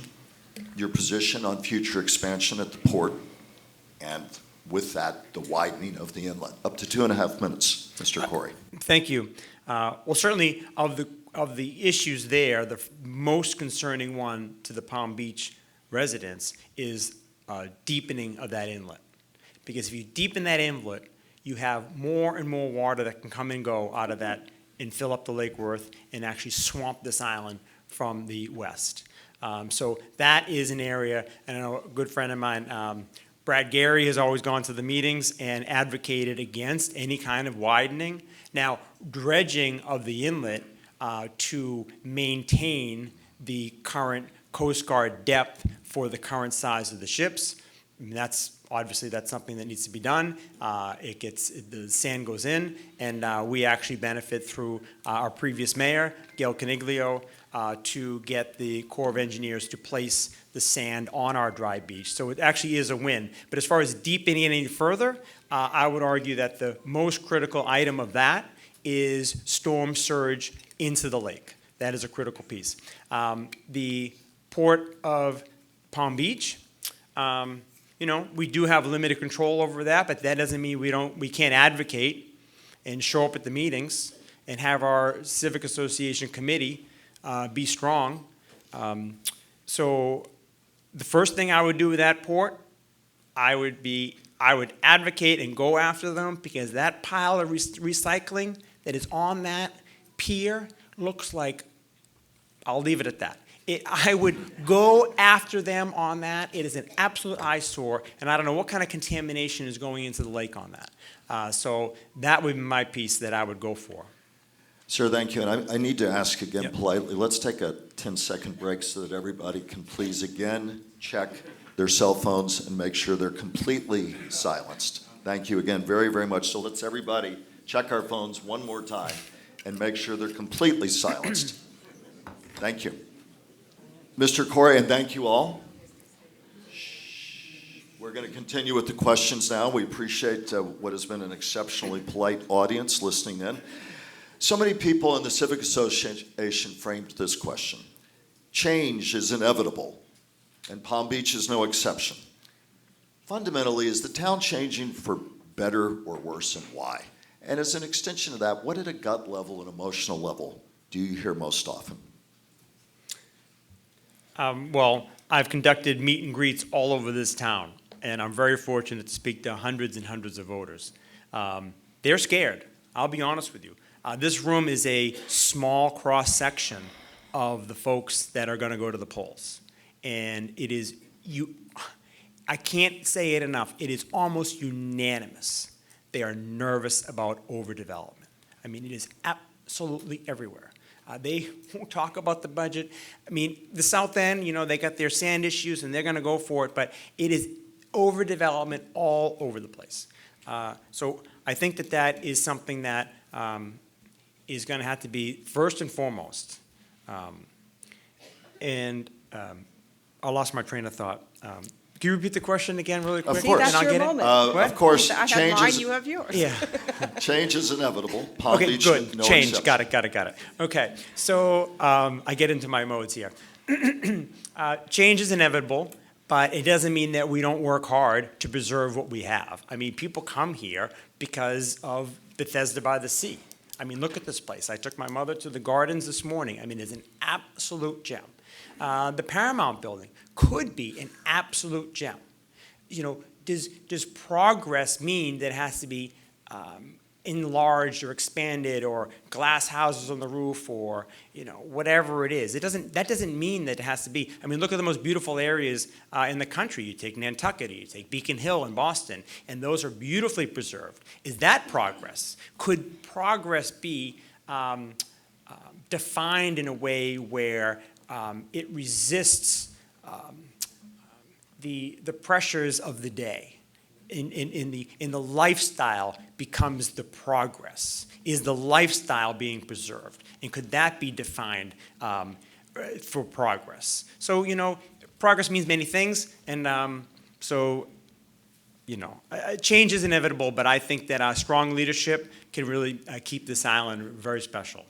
Speaker 2: Your position on future expansion at the port, and with that, the widening of the inlet, up to 2.5 minutes. Mr. Corey.
Speaker 5: Thank you. Well, certainly of the issues there, the most concerning one to the Palm Beach residents is deepening of that inlet. Because if you deepen that inlet, you have more and more water that can come and go out of that and fill up the Lake Worth and actually swamp this island from the west. So that is an area, and I know a good friend of mine, Brad Gary, has always gone to the meetings and advocated against any kind of widening. Now, dredging of the inlet to maintain the current Coast Guard depth for the current size of the ships, I mean, that's something that needs to be done. The sand goes in, and we actually benefit through our previous mayor, Gail Caniglio, to get the Corps of Engineers to place the sand on our dry beach. So it actually is a win. But as far as deepening it any further, I would argue that the most critical item of that is storm surge into the lake. That is a critical piece. The Port of Palm Beach, we do have limited control over that, but that doesn't mean we can't advocate and show up at the meetings and have our Civic Association committee be strong. So the first thing I would do with that port, I would advocate and go after them, because that pile of recycling that is on that pier looks like, I'll leave it at that. I would go after them on that. It is an absolute eyesore, and I don't know what kind of contamination is going into the lake on that. So that would be my piece that I would go for.
Speaker 2: Sir, thank you. And I need to ask again
Speaker 5: Yep.
Speaker 2: politely, let's take a 10-second break so that everybody can please again check their cell phones and make sure they're completely silenced. Thank you again very, very much. So let's everybody check our phones one more time and make sure they're completely silenced. Thank you. Mr. Corey, and thank you all. We're going to continue with the questions now. We appreciate what has been an exceptionally polite audience listening in. So many people in the Civic Association framed this question. Change is inevitable, and Palm Beach is no exception. Fundamentally, is the town changing for better or worse, and why? And as an extension of that, what at a gut level and emotional level do you hear most often?
Speaker 5: Well, I've conducted meet and greets all over this town, and I'm very fortunate to speak to hundreds and hundreds of voters. They're scared, I'll be honest with you. This room is a small cross-section of the folks that are going to go to the polls. And it is, I can't say it enough. It is almost unanimous. They are nervous about overdevelopment. I mean, it is absolutely everywhere. They won't talk about the budget. I mean, the South End, they got their sand issues and they're going to go for it, but it is overdevelopment all over the place. So I think that is something that is going to have to be first and foremost. I lost my train of thought. Can you repeat the question again really quick?
Speaker 2: Of course.
Speaker 4: See, that's your
Speaker 5: And I'll
Speaker 4: moment.
Speaker 2: Of course,
Speaker 4: I have
Speaker 2: change
Speaker 4: mine,
Speaker 2: is,
Speaker 4: you have yours.
Speaker 5: Yeah.
Speaker 2: change is inevitable. Palm
Speaker 5: Okay,
Speaker 2: Beach,
Speaker 5: good.
Speaker 2: no
Speaker 5: Change.
Speaker 2: exception.
Speaker 5: Got it. Okay, so I get into my modes here. Change is inevitable, but it doesn't mean that we don't work hard to preserve what we have. I mean, people come here because of Bethesda by the Sea. I mean, look at this place. I took my mother to the gardens this morning. I mean, it's an absolute gem. The Paramount Building could be an absolute gem. Does progress mean that it has to be enlarged or expanded or glass houses on the roof or whatever it is? That doesn't mean that it has to be. I mean, look at the most beautiful areas in the country. You take Nantucket, you take Beacon Hill in Boston, and those are beautifully preserved. Is that progress? Could progress be defined in a way where it resists the pressures of the day? In the lifestyle becomes the progress. Is the lifestyle being preserved? And could that be defined for progress? So, progress means many things. And change is inevitable, but I think that strong leadership can really keep this island very special.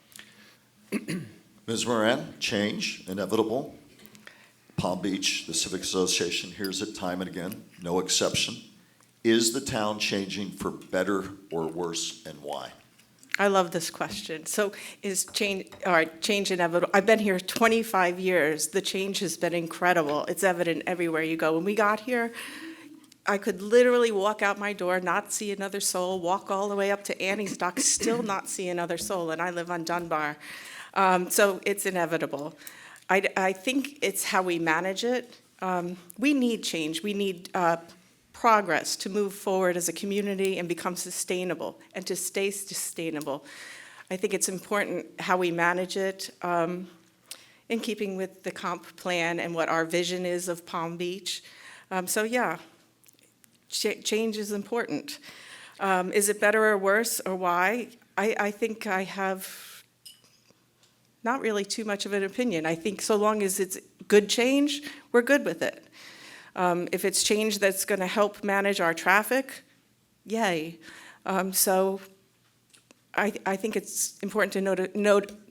Speaker 2: Ms. Moran, change, inevitable. Palm Beach, the Civic Association hears it time and again, no exception. Is the town changing for better or worse, and why?
Speaker 4: I love this question. So is change inevitable? I've been here 25 years. The change has been incredible. It's evident everywhere you go. When we got here, I could literally walk out my door, not see another soul, walk all the way up to Annie's Dock, still not see another soul, and I live on Dunbar. So it's inevitable. I think it's how we manage it. We need change. We need progress to move forward as a community and become sustainable and to stay sustainable. I think it's important how we manage it in keeping with the comp plan and what our vision is of Palm Beach. Change is important. Is it better or worse, or why? I think I have not really too much of an opinion. I think so long as it's good change, we're good with it. If it's change that's going to help manage our traffic, yay. So I think it's important to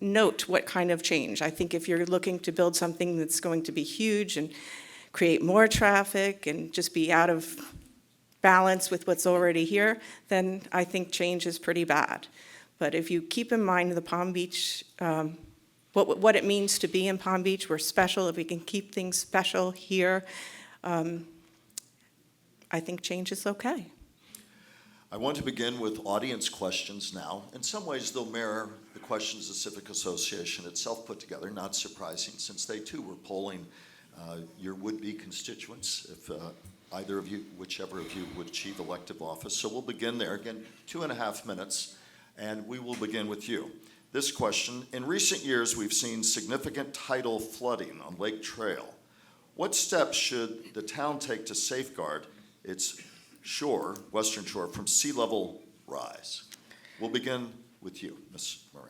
Speaker 4: note what kind of change. I think if you're looking to build something that's going to be huge and create more traffic and just be out of balance with what's already here, then I think change is pretty bad. But if you keep in mind the Palm Beach, what it means to be in Palm Beach, we're special. If we can keep things special here, I think change is okay.
Speaker 2: I want to begin with audience questions now. In some ways, they'll mirror the questions the Civic Association itself put together, not surprising, since they too were polling your would-be constituents, if either of you, whichever of you would achieve elective office. So we'll begin there. Again, 2.5 minutes, and we will begin with you. This question: in recent years, we've seen significant tidal flooding on Lake Trail. What steps should the town take to safeguard its shore, western shore, from sea level rise? We'll begin with you, Ms. Moran.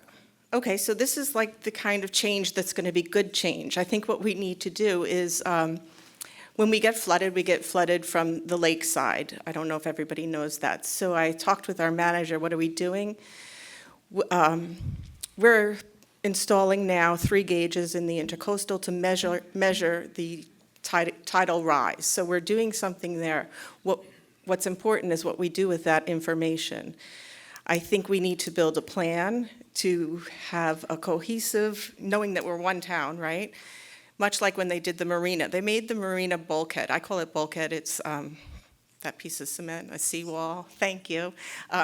Speaker 4: Okay, so this is like the kind of change that's going to be good change. I think what we need to do is when we get flooded from the lakeside. I don't know if everybody knows that. So I talked with our manager, what are we doing? We're installing now 3 gauges in the intercoastal to measure the tidal rise. So we're doing something there. What's important is what we do with that information. I think we need to build a plan to have a cohesive, knowing that we're one town, right? Much like when they did the marina. They made the marina bulkhead. I call it bulkhead. It's that piece of cement, a seawall. Thank you.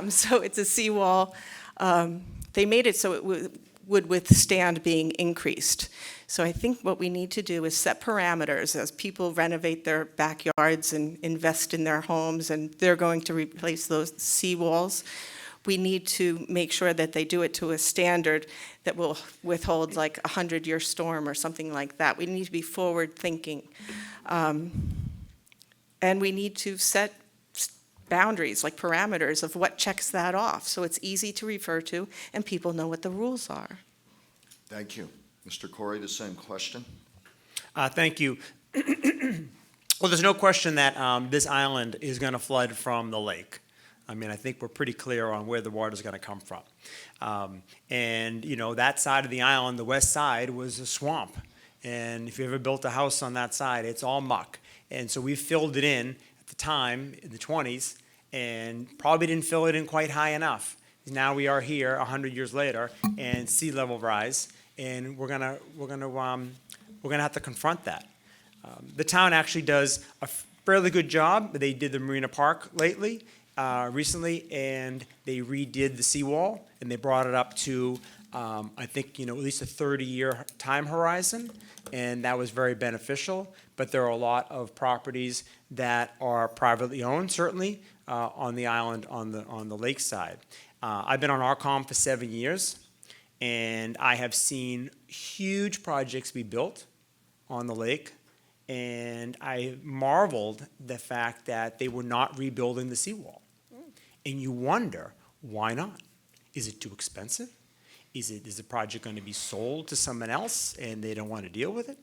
Speaker 4: So it's a seawall. They made it so would withstand being increased. So I think what we need to do is set parameters as people renovate their backyards and invest in their homes, and they're going to replace those seawalls. We need to make sure that they do it to a standard that will withhold like a 100-year storm or something like that. We need to be forward-thinking. And we need to set boundaries, like parameters of what checks that off, so it's easy to refer to and people know what the rules are.
Speaker 2: Thank you. Mr. Corey, the same question.
Speaker 5: Thank you. Well, there's no question that this island is going to flood from the lake. I mean, I think we're pretty clear on where the water is going to come from. And, you know, that side of the island, the west side, was a swamp. And if you ever built a house on that side, it's all muck. And so we filled it in at the time, in the 20s, and probably didn't fill it in quite high enough. Now we are here 100 years later, and sea level rise, and we're gonna have to confront that. The town actually does a fairly good job. They did the Marina Park recently, and they redid the seawall, and they brought it up to, I think, you know, at least a 30-year time horizon, and that was very beneficial. But there are a lot of properties that are privately owned, certainly, on the island, on the lake side. I've been on ARCOM for 7 years, and I have seen huge projects be built on the lake, and I marveled the fact that they were not rebuilding the seawall. And you wonder, why not? Is it too expensive? Is the project going to be sold to someone else and they don't want to deal with it?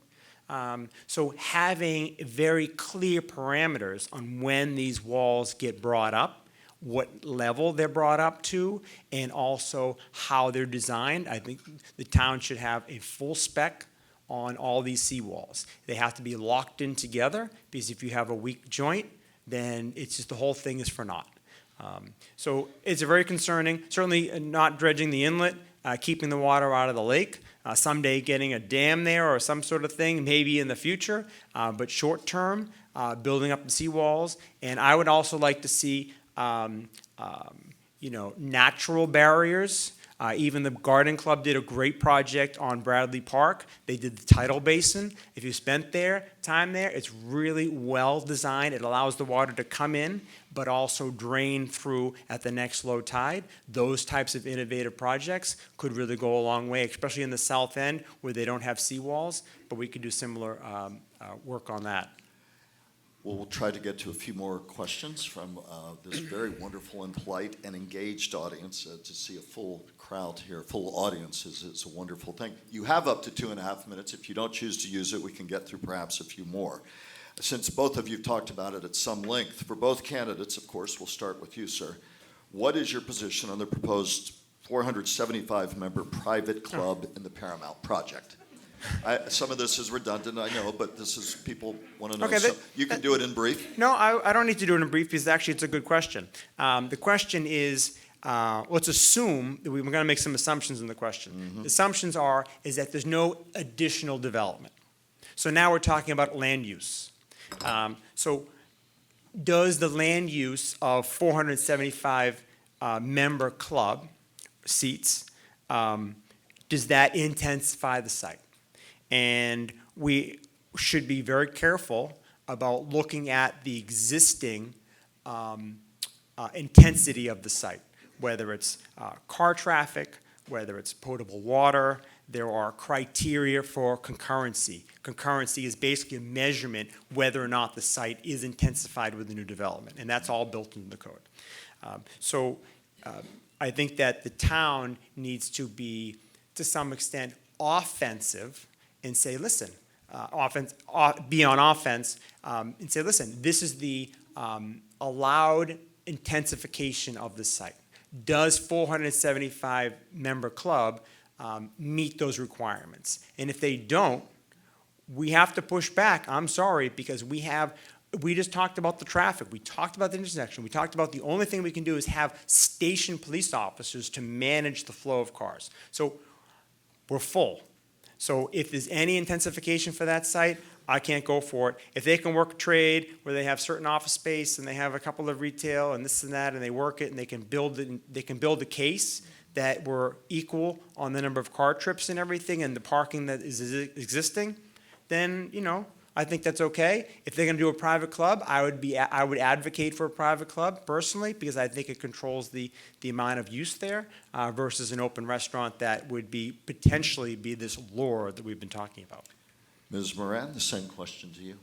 Speaker 5: So having very clear parameters on when these walls get brought up, what level they're brought up to, and also how they're designed. I think the town should have a full spec on all these seawalls. They have to be locked in together, because if you have a weak joint, then it's just the whole thing is for naught. So it's very concerning. Certainly not dredging the inlet, keeping the water out of the lake. Someday getting a dam there or some sort of thing, maybe in the future, but short term, building up the seawalls. And I would also like to see natural barriers. Even the Garden Club did a great project on Bradley Park. They did the tidal basin. If you spent time there, it's really well designed. It allows the water to come in, but also drain through at the next low tide. Those types of innovative projects could really go a long way, especially in the south end where they don't have seawalls, but we could do similar work on that.
Speaker 2: Well, we'll try to get to a few more questions from this very wonderful and polite and engaged audience. To see a full crowd here, full audience is a wonderful thing. You have up to 2.5 minutes. If you don't choose to use it, we can get through perhaps a few more. Since both of you have talked about it at some length, for both candidates, of course, we'll start with you, sir. What is your position on the proposed 475-member private club in the Paramount project? Some of this is redundant, I know, but this is, people want to know.
Speaker 5: Okay,
Speaker 2: so you can do it in brief.
Speaker 5: No, I don't need to do it in brief, because actually it's a good question. The question is, let's assume that we're going to make some assumptions in the question. Mm-hmm. The assumptions is that there's no additional development. So now we're talking about land use. So does the land use of 475 member club seats, does that intensify the site? And we should be very careful about looking at the existing intensity of the site, whether it's car traffic, whether it's potable water. There are criteria for concurrency. Concurrency is basically a measurement whether or not the site is intensified with the new development, and that's all built into the code. So I think that the town needs to be, to some extent, offensive and say, listen, be on offense and say, listen, this is the allowed intensification of the site. Does 475 member club meet those requirements? And if they don't, we have to push back. I'm sorry, because we just talked about the traffic. We talked about the intersection. We talked about the only thing we can do is have station police officers to manage the flow of cars. So we're full. So if there's any intensification for that site, I can't go for it. If they can work a trade where they have certain office space and they have a couple of retail and this and that, and they work it and they can build it, and they can build a case that we're equal on the number of car trips and everything and the parking that is existing, then, I think that's okay. If they're going to do a private club, I would advocate for a private club personally, because I think it controls the amount of use there versus an open restaurant that would potentially be this lure that we've been talking about.
Speaker 2: Ms. Moran, the same question to you.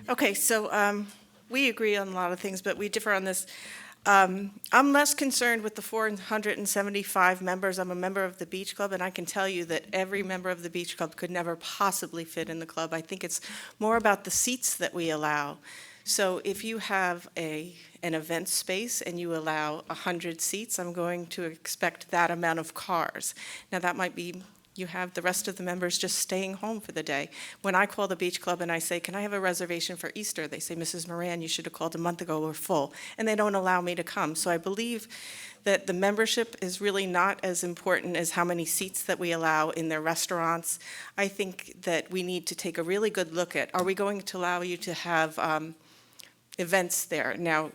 Speaker 4: Okay, so we agree on a lot of things, but we differ on this. I'm less concerned with the 475 members. I'm a member of the Beach Club, and I can tell you that every member of the Beach Club could never possibly fit in the club. I think it's more about the seats that we allow. So if you have an event space and you allow 100 seats, I'm going to expect that amount of cars. Now, that might be you have the rest of the members just staying home for the day. When I call the Beach Club and I say, can I have a reservation for Easter? They say, Mrs. Moran, you should have called a month ago, we're full. And they don't allow me to come. So I believe that the membership is really not as important as how many seats that we allow in their restaurants. I think that we need to take a really good look at, are we going to allow you to have events there? Now,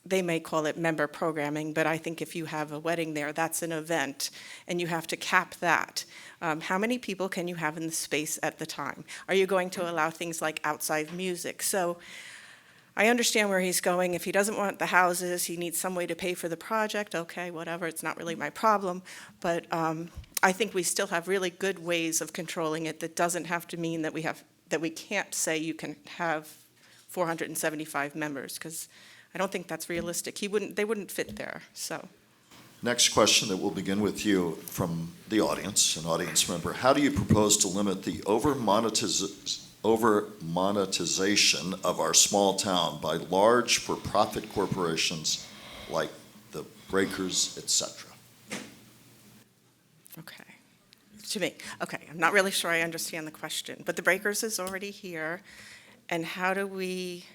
Speaker 4: they may call it member programming, but I think if you have a wedding there, that's an event, and you have to cap that. How many people can you have in the space at the time? Are you going to allow things like outside music? So I understand where he's going. If he doesn't want the houses, he needs some way to pay for the project, okay, whatever, it's not really my problem. But I think we still have really good ways of controlling it that doesn't have to mean that we can't say you can have 475 members, because I don't think that's realistic. They wouldn't fit there, so.
Speaker 2: Next question that will begin with you from the audience, an audience member. How do you propose to limit the over-monetization of our small town by large for-profit corporations like the Breakers, et cetera?
Speaker 4: Okay. To me, okay, I'm not really sure I understand the question, but the Breakers is already here, and how do we,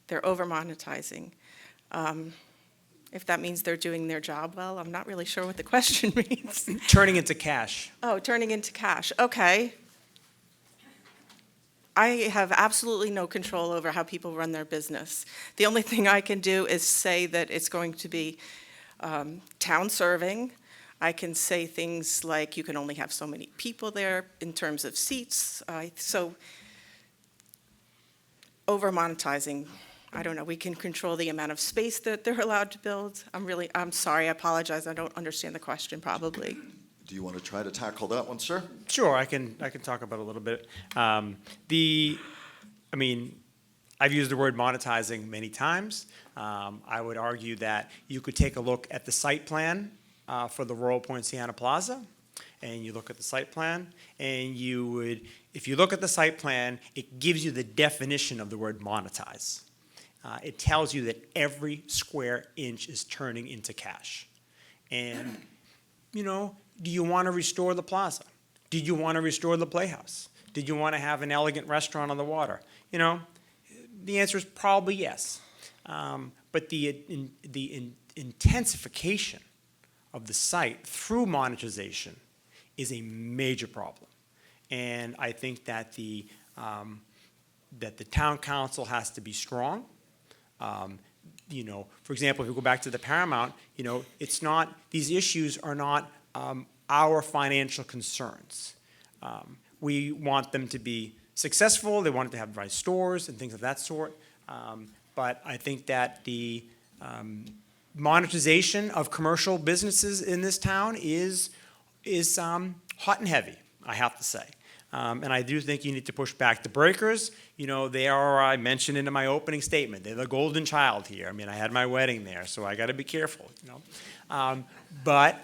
Speaker 4: they're over-monetizing. If that means they're doing their job well, I'm not really sure what the question means.
Speaker 5: Turning into cash.
Speaker 4: Oh, turning into cash, okay. I have absolutely no control over how people run their business. The only thing I can do is say that it's going to be town serving. I can say things like you can only have so many people there in terms of seats. So over monetizing, I don't know, we can control the amount of space that they're allowed to build. I'm sorry, I apologize, I don't understand the question probably.
Speaker 2: Do you want to try to tackle that one, sir?
Speaker 5: Sure, I can talk about it a little bit. I've used the word monetizing many times. I would argue that you could take a look at the site plan for the Royal Point Sienna Plaza, and you look at the site plan, and if you look at the site plan, it gives you the definition of the word monetize. It tells you that every square inch is turning into cash. And, do you want to restore the plaza? Did you want to restore the playhouse? Did you want to have an elegant restaurant on the water? The answer is probably yes. But the intensification of the site through monetization is a major problem. And I think that the town council has to be strong. For example, if we go back to the Paramount, these issues are not our financial concerns. We want them to be successful. They want to have the right stores and things of that sort. But I think that the monetization of commercial businesses in this town is hot and heavy, I have to say. And I do think you need to push back the Breakers. They are, I mentioned in my opening statement, they're the golden child here. I had my wedding there, so I got to be careful, But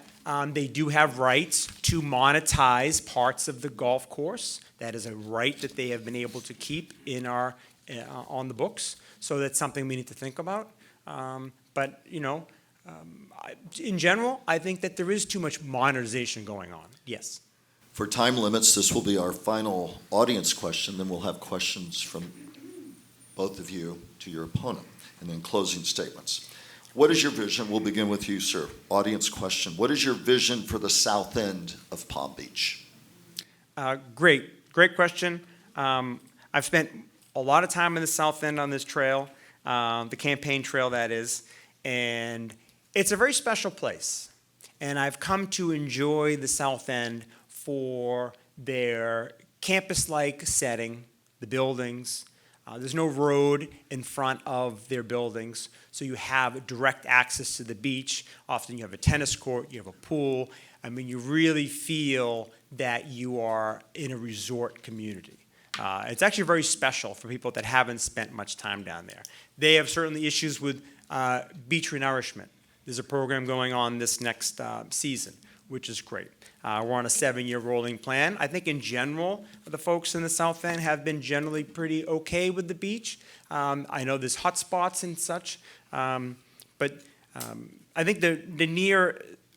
Speaker 5: they do have rights to monetize parts of the golf course. That is a right that they have been able to keep on the books. So that's something we need to think about. But in general, I think that there is too much monetization going on. Yes.
Speaker 2: For time limits, this will be our final audience question. Then we'll have questions from both of you to your opponent, and then closing statements. What is your vision? We'll begin with you, sir. Audience question. What is your vision for the south end of Palm Beach?
Speaker 5: Great question. I've spent a lot of time in the south end on this trail, the campaign trail that is, and It's a very special place, and I've come to enjoy the South End for their campus-like setting, the buildings. There's no road in front of their buildings, so you have direct access to the beach. Often you have a tennis court, you have a pool. I mean, you really feel that you are in a resort community. It's actually very special for people that haven't spent much time down there. They have certainly issues with beach renourishment. There's a program going on this next season, which is great. We're on a 7-year rolling plan. I think in general, the folks in the South End have been generally pretty okay with the beach. I know there's hot spots and such, but I think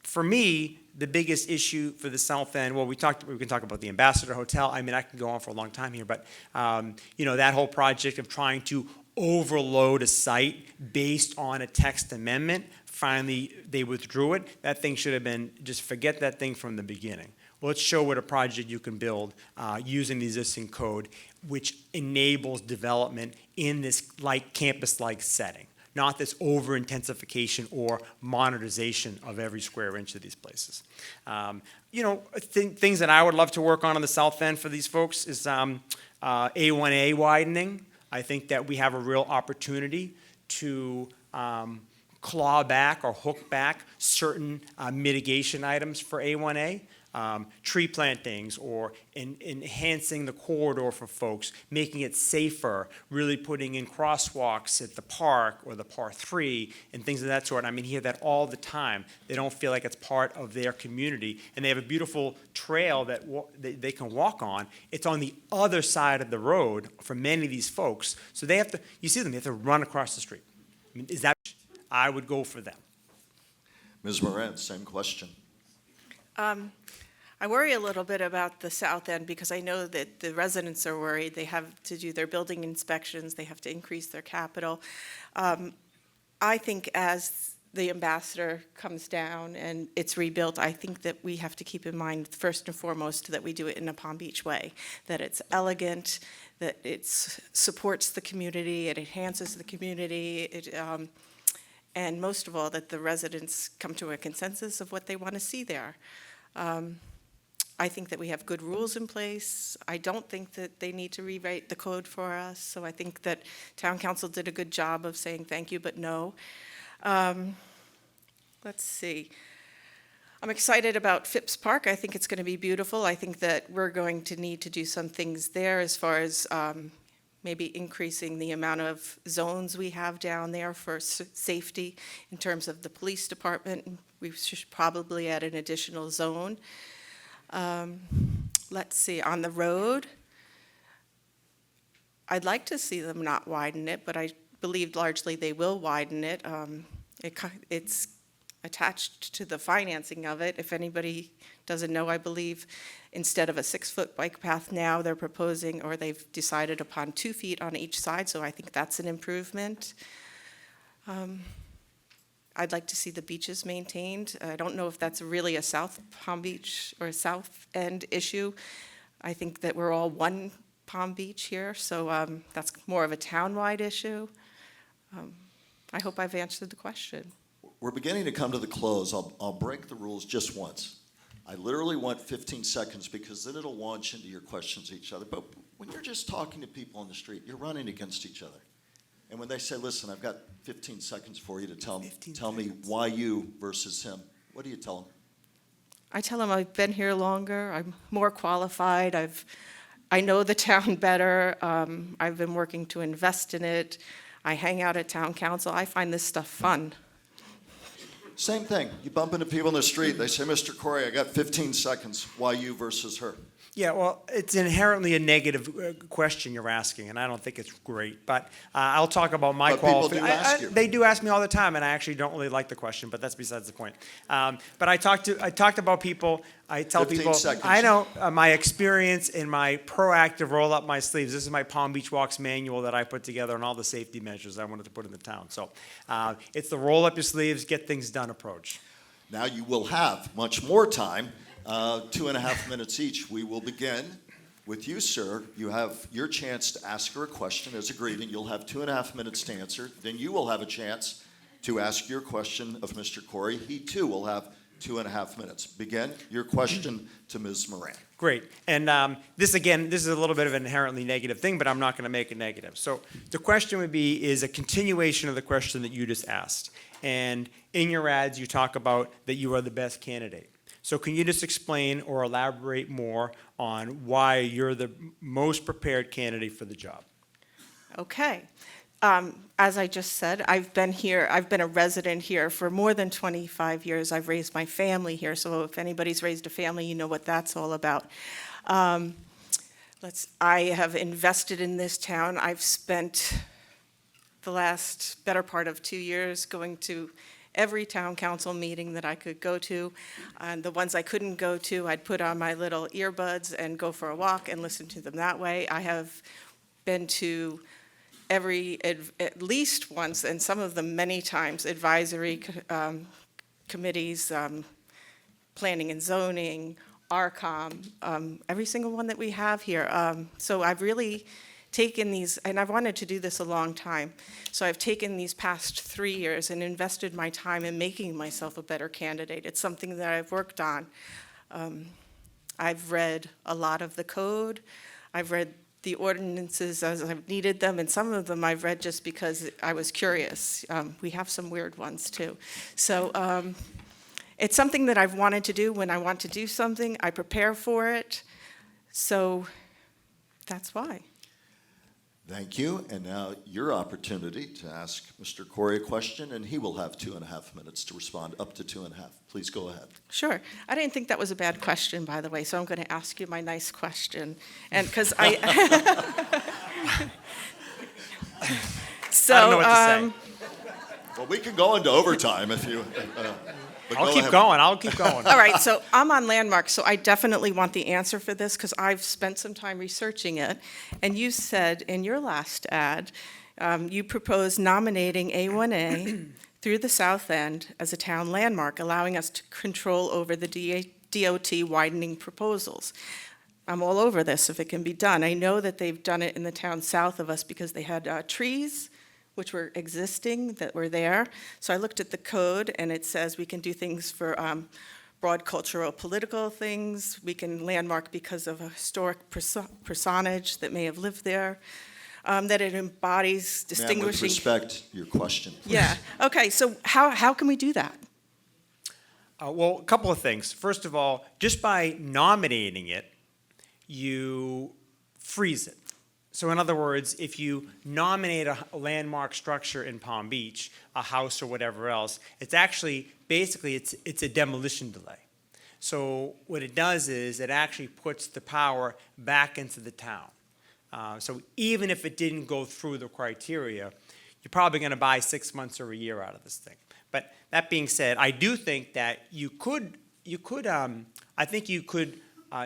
Speaker 5: for me, the biggest issue for the South End, well, we can talk about the Ambassador Hotel. I mean, I can go on for a long time here, but that whole project of trying to overload a site based on a text amendment, finally they withdrew it. That thing should have been, just forget that thing from the beginning. Well, let's show what a project you can build using the existing code, which enables development in this campus-like setting, not this over-intensification or monetization of every square inch of these places. Things that I would love to work on the South End for these folks is A1A widening. I think that we have a real opportunity to claw back or hook back certain mitigation items for A1A. Tree plantings or enhancing the corridor for folks, making it safer, really putting in crosswalks at the park or the par 3 and things of that sort. I mean, hear that all the time. They don't feel like it's part of their community, and they have a beautiful trail that they can walk on. It's on the other side of the road for many of these folks, so they have to, you see them, they have to run across the street. I mean, I would go for them.
Speaker 2: Ms. Moran, same question.
Speaker 4: I worry a little bit about the South End because I know that the residents are worried. They have to do their building inspections. They have to increase their capital. I think as the Ambassador comes down and it's rebuilt, I think that we have to keep in mind, first and foremost, that we do it in a Palm Beach way, that it's elegant, that it supports the community, it enhances the community, and most of all, that the residents come to a consensus of what they want to see there. I think that we have good rules in place. I don't think that they need to rewrite the code for us, so I think that Town Council did a good job of saying thank you, but no. Let's see. I'm excited about Phipps Park. I think it's going to be beautiful. I think that we're going to need to do some things there as far as maybe increasing the amount of zones we have down there for safety in terms of the police department. We should probably add an additional zone. Let's see, on the road, I'd like to see them not widen it, but I believe largely they will widen it. It's attached to the financing of it. If anybody doesn't know, I believe instead of a 6-foot bike path now, they're proposing, or they've decided upon 2 feet on each side, so I think that's an improvement. I'd like to see the beaches maintained. I don't know if that's really a South Palm Beach or a South End issue. I think that we're all one Palm Beach here, so that's more of a town-wide issue. I hope I've answered the question.
Speaker 2: We're beginning to come to the close. I'll break the rules just once. I literally want 15 seconds because then it'll launch into your questions to each other. But when you're just talking to people on the street, you're running against each other. And when they say, listen, I've got 15 seconds for you to tell me why you versus him, what do you tell them?
Speaker 4: I tell them I've been here longer, I'm more qualified, I know the town better, I've been working to invest in it, I hang out at town council, I find this stuff fun.
Speaker 2: Same thing. You bump into people in the street, they say, Mr. Corey, I got 15 seconds. Why you versus her?
Speaker 5: Yeah, well, it's inherently a negative question you're asking, and I don't think it's great. But I'll talk about my
Speaker 2: qualifications. People do ask you.
Speaker 5: They do ask me all the time, and I actually don't really like the question, but that's besides the point. But I talked about people. I tell
Speaker 2: 15
Speaker 5: people,
Speaker 2: seconds.
Speaker 5: I know my experience in my proactive roll up my sleeves. This is my Palm Beach Walks manual that I put together on all the safety measures I wanted to put in the town. So it's the roll up your sleeves, get things done approach.
Speaker 2: Now you will have much more time. 2.5 minutes each. We will begin with you, sir. You have your chance to ask her a question as agreed, and you'll have 2.5 minutes to answer. Then you will have a chance to ask your question of Mr. Corey. He too will have 2.5 minutes. Begin your question to Ms. Moran.
Speaker 5: Great. And this is a little bit of an inherently negative thing, but I'm not going to make it negative. So the question would be, is a continuation of the question that you just asked. And in your ads, you talk about that you are the best candidate. So can you just explain or elaborate more on why you're the most prepared candidate for the job?
Speaker 4: Okay. As I just said, I've been a resident here for more than 25 years. I've raised my family here, so if anybody's raised a family, you know what that's all about. I have invested in this town. I've spent the last better part of 2 years going to every town council meeting that I could go to. And the ones I couldn't go to, I'd put on my little earbuds and go for a walk and listen to them that way. I have been to at least once, and some of them many times, advisory committees, planning and zoning, ARCOM, every single one that we have here. So I've really taken these, and I've wanted to do this a long time, so I've taken these past 3 years and invested my time in making myself a better candidate. It's something that I've worked on. I've read a lot of the code. I've read the ordinances as I've needed them, and some of them I've read just because I was curious. We have some weird ones too. So it's something that I've wanted to do. When I want to do something, I prepare for it. So that's why.
Speaker 2: Thank you. And now your opportunity to ask Mr. Corey a question, and he will have 2.5 minutes to respond, up to 2.5. Please go ahead.
Speaker 4: Sure. I didn't think that was a bad question, by the way, so I'm going to ask you my nice question. And because so,
Speaker 5: I don't know what to say.
Speaker 2: Well, we can go into overtime if you. But
Speaker 5: I'll
Speaker 2: go
Speaker 5: keep
Speaker 2: ahead.
Speaker 5: going. I'll keep going.
Speaker 4: all right, so I'm on Landmark, so I definitely want the answer for this because I've spent some time researching it. And you said in your last ad, you proposed nominating A1A through the South End as a town landmark, allowing us to control over the DOT widening proposals. I'm all over this if it can be done. I know that they've done it in the town south of us because they had trees which were existing that were there. So I looked at the code and it says we can do things for broad cultural political things. We can landmark because of a historic personage that may have lived there. That it embodies distinguishing.
Speaker 2: Ma'am, with respect, your question. Please.
Speaker 4: Yeah, okay, so how can we do that?
Speaker 5: Well, a couple of things. First of all, just by nominating it, you freeze it. So in other words, if you nominate a landmark structure in Palm Beach, a house or whatever else, it's actually, basically, it's a demolition delay. So what it does is it actually puts the power back into the town. So even if it didn't go through the criteria, you're probably going to buy 6 months or a year out of this thing. But that being said, I do think that you could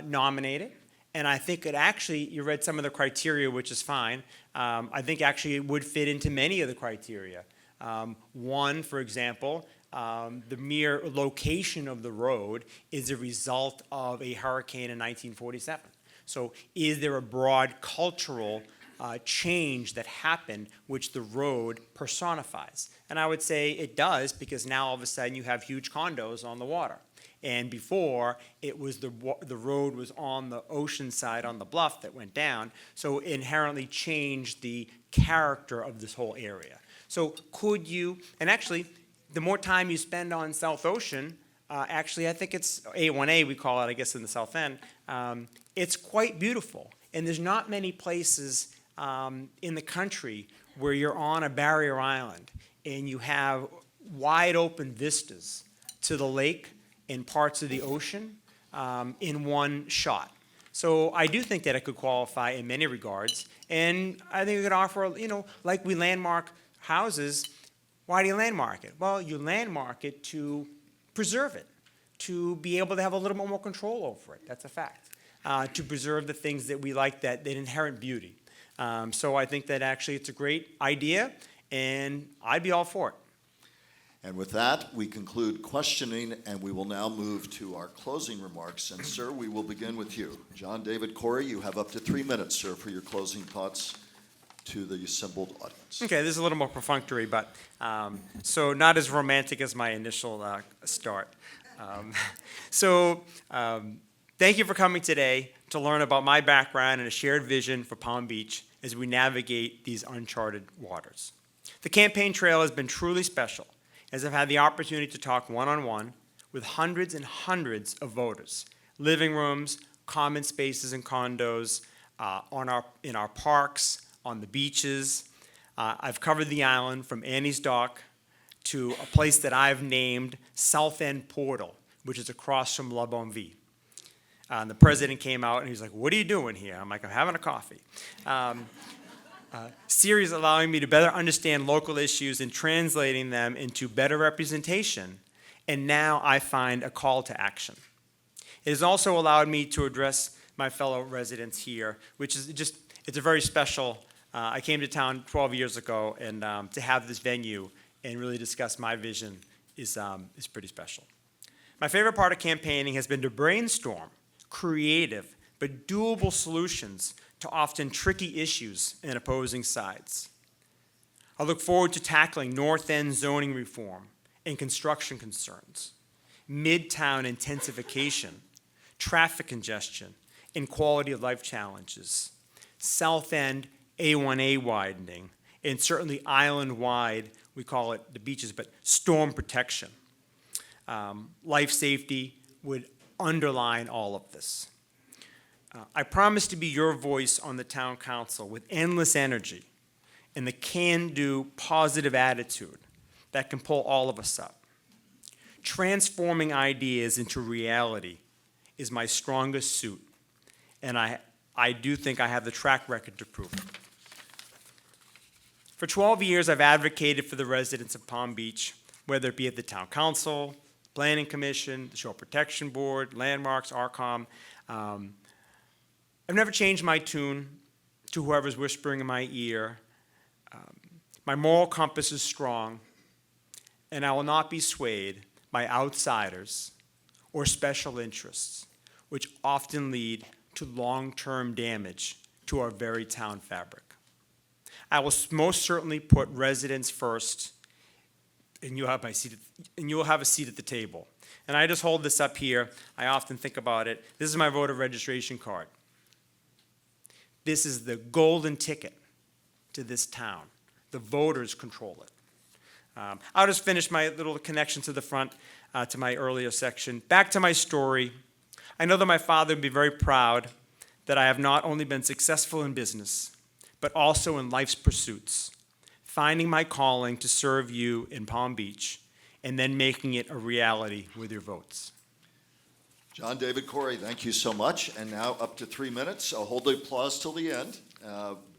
Speaker 5: nominate it. And I think it actually, you read some of the criteria, which is fine. I think actually it would fit into many of the criteria. One, for example, the mere location of the road is a result of a hurricane in 1947. So is there a broad cultural change that happened which the road personifies? And I would say it does, because now all of a sudden you have huge condos on the water. And before, it was the road was on the ocean side, on the bluff that went down, so it inherently changed the character of this whole area. So could you, and actually, the more time you spend on South Ocean, actually I think it's A1A we call it, I guess, in the South End, it's quite beautiful. And there's not many places in the country where you're on a barrier island and you have wide open vistas to the lake in parts of the ocean in one shot. So I do think that it could qualify in many regards. And I think it could offer, like we landmark houses. Why do you landmark it? Well, you landmark it to preserve it, to be able to have a little bit more control over it. That's a fact. To preserve the things that we like, that inherent beauty. So I think that actually it's a great idea, and I'd be all for it.
Speaker 2: And with that, we conclude questioning, and we will now move to our closing remarks. And, sir, we will begin with you. John David Corey, you have up to 3 minutes, sir, for your closing thoughts to the assembled audience.
Speaker 5: Okay, this is a little more perfunctory, but so not as romantic as my initial start. Um, so thank you for coming today to learn about my background and a shared vision for Palm Beach as we navigate these uncharted waters. The campaign trail has been truly special, as I've had the opportunity to talk one-on-one with hundreds and hundreds of voters, living rooms, common spaces and condos, in our parks, on the beaches. I've covered the island from Annie's Dock to a place that I've named South End Portal, which is across from La Bonne Vie. And the president came out and he's like, "What are you doing here?" I'm like, "I'm having a coffee." Series allowing me to better understand local issues and translating them into better representation. And now I find a call to action. It has also allowed me to address my fellow residents here, which is it's a very special, I came to town 12 years ago, and to have this venue and really discuss my vision is pretty special. My favorite part of campaigning has been to brainstorm creative but doable solutions to often tricky issues and opposing sides. I look forward to tackling North End zoning reform and construction concerns, Midtown intensification, traffic congestion, and quality of life challenges, South End A1A widening, and certainly island-wide, we call it the beaches, but storm protection. Life safety would underline all of this. I promise to be your voice on the town council with endless energy and the can-do positive attitude that can pull all of us up. Transforming ideas into reality is my strongest suit, and I do think I have the track record to prove it. For 12 years, I've advocated for the residents of Palm Beach, whether it be at the town council, planning commission, the Shore Protection Board, landmarks, ARCOM. I've never changed my tune to whoever's whispering in my ear. My moral compass is strong, and I will not be swayed by outsiders or special interests, which often lead to long-term damage to our very town fabric. I will most certainly put residents first, and you'll have a seat at the table. And I just hold this up here. I often think about it. This is my voter registration card. This is the golden ticket to this town. The voters control it. I'll just finish my little connection to the front, to my earlier section. Back to my story. I know that my father would be very proud that I have not only been successful in business, but also in life's pursuits, finding my calling to serve you in Palm Beach, and then making it a reality with your votes.
Speaker 2: John David Corey, thank you so much. And now up to 3 minutes. I'll hold the applause till the end.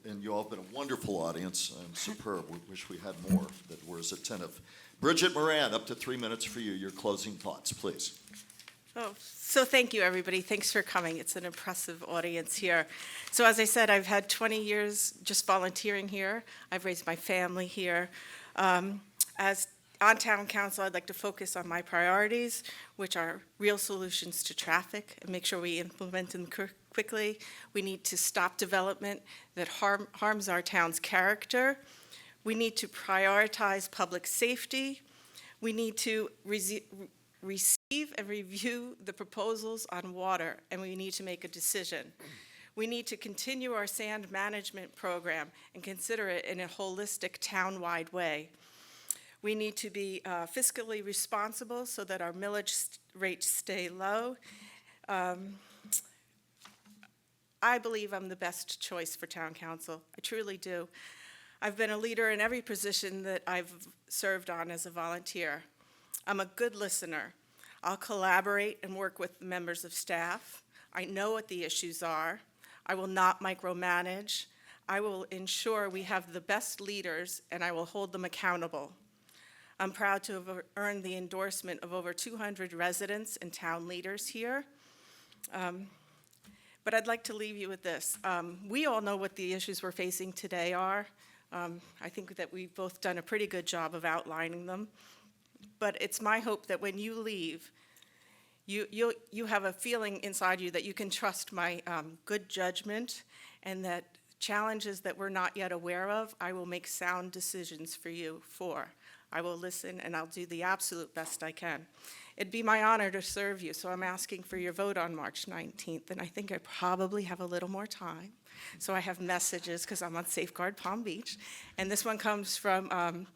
Speaker 2: And you all have been a wonderful audience and superb. We wish we had more that were as attentive. Bridget Moran, up to 3 minutes for you. Your closing thoughts, please.
Speaker 4: Oh, so thank you, everybody. Thanks for coming. It's an impressive audience here. So as I said, I've had 20 years just volunteering here. I've raised my family here. As on town council, I'd like to focus on my priorities, which are real solutions to traffic, and make sure we implement them quickly. We need to stop development that harms our town's character. We need to prioritize public safety. We need to receive and review the proposals on water, and we need to make a decision. We need to continue our sand management program and consider it in a holistic town-wide way. We need to be fiscally responsible so that our millage rates stay low. I believe I'm the best choice for town council. I truly do. I've been a leader in every position that I've served on as a volunteer. I'm a good listener. I'll collaborate and work with members of staff. I know what the issues are. I will not micromanage. I will ensure we have the best leaders, and I will hold them accountable. I'm proud to have earned the endorsement of over 200 residents and town leaders here. But I'd like to leave you with this. We all know what the issues we're facing today are. I think that we've both done a pretty good job of outlining them. But it's my hope that when you leave, you have a feeling inside you that you can trust my good judgment, and that challenges that we're not yet aware of, I will make sound decisions for you for. I will listen, and I'll do the absolute best I can. It'd be my honor to serve you, so I'm asking for your vote on March 19th, and I think I probably have a little more time. So I have messages, because I'm on Safeguard Palm Beach, and this one comes from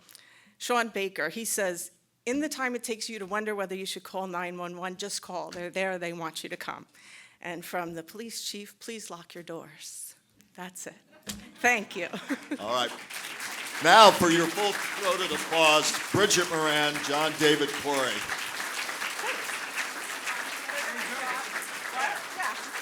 Speaker 4: Sean Baker. He says, in the time it takes you to wonder whether you should call 911, just call. They're there, they want you to come. And from the police chief, please lock your doors. That's it. Thank you.
Speaker 2: All right. Now for your full-throated applause, Bridget Moran, John David Corey.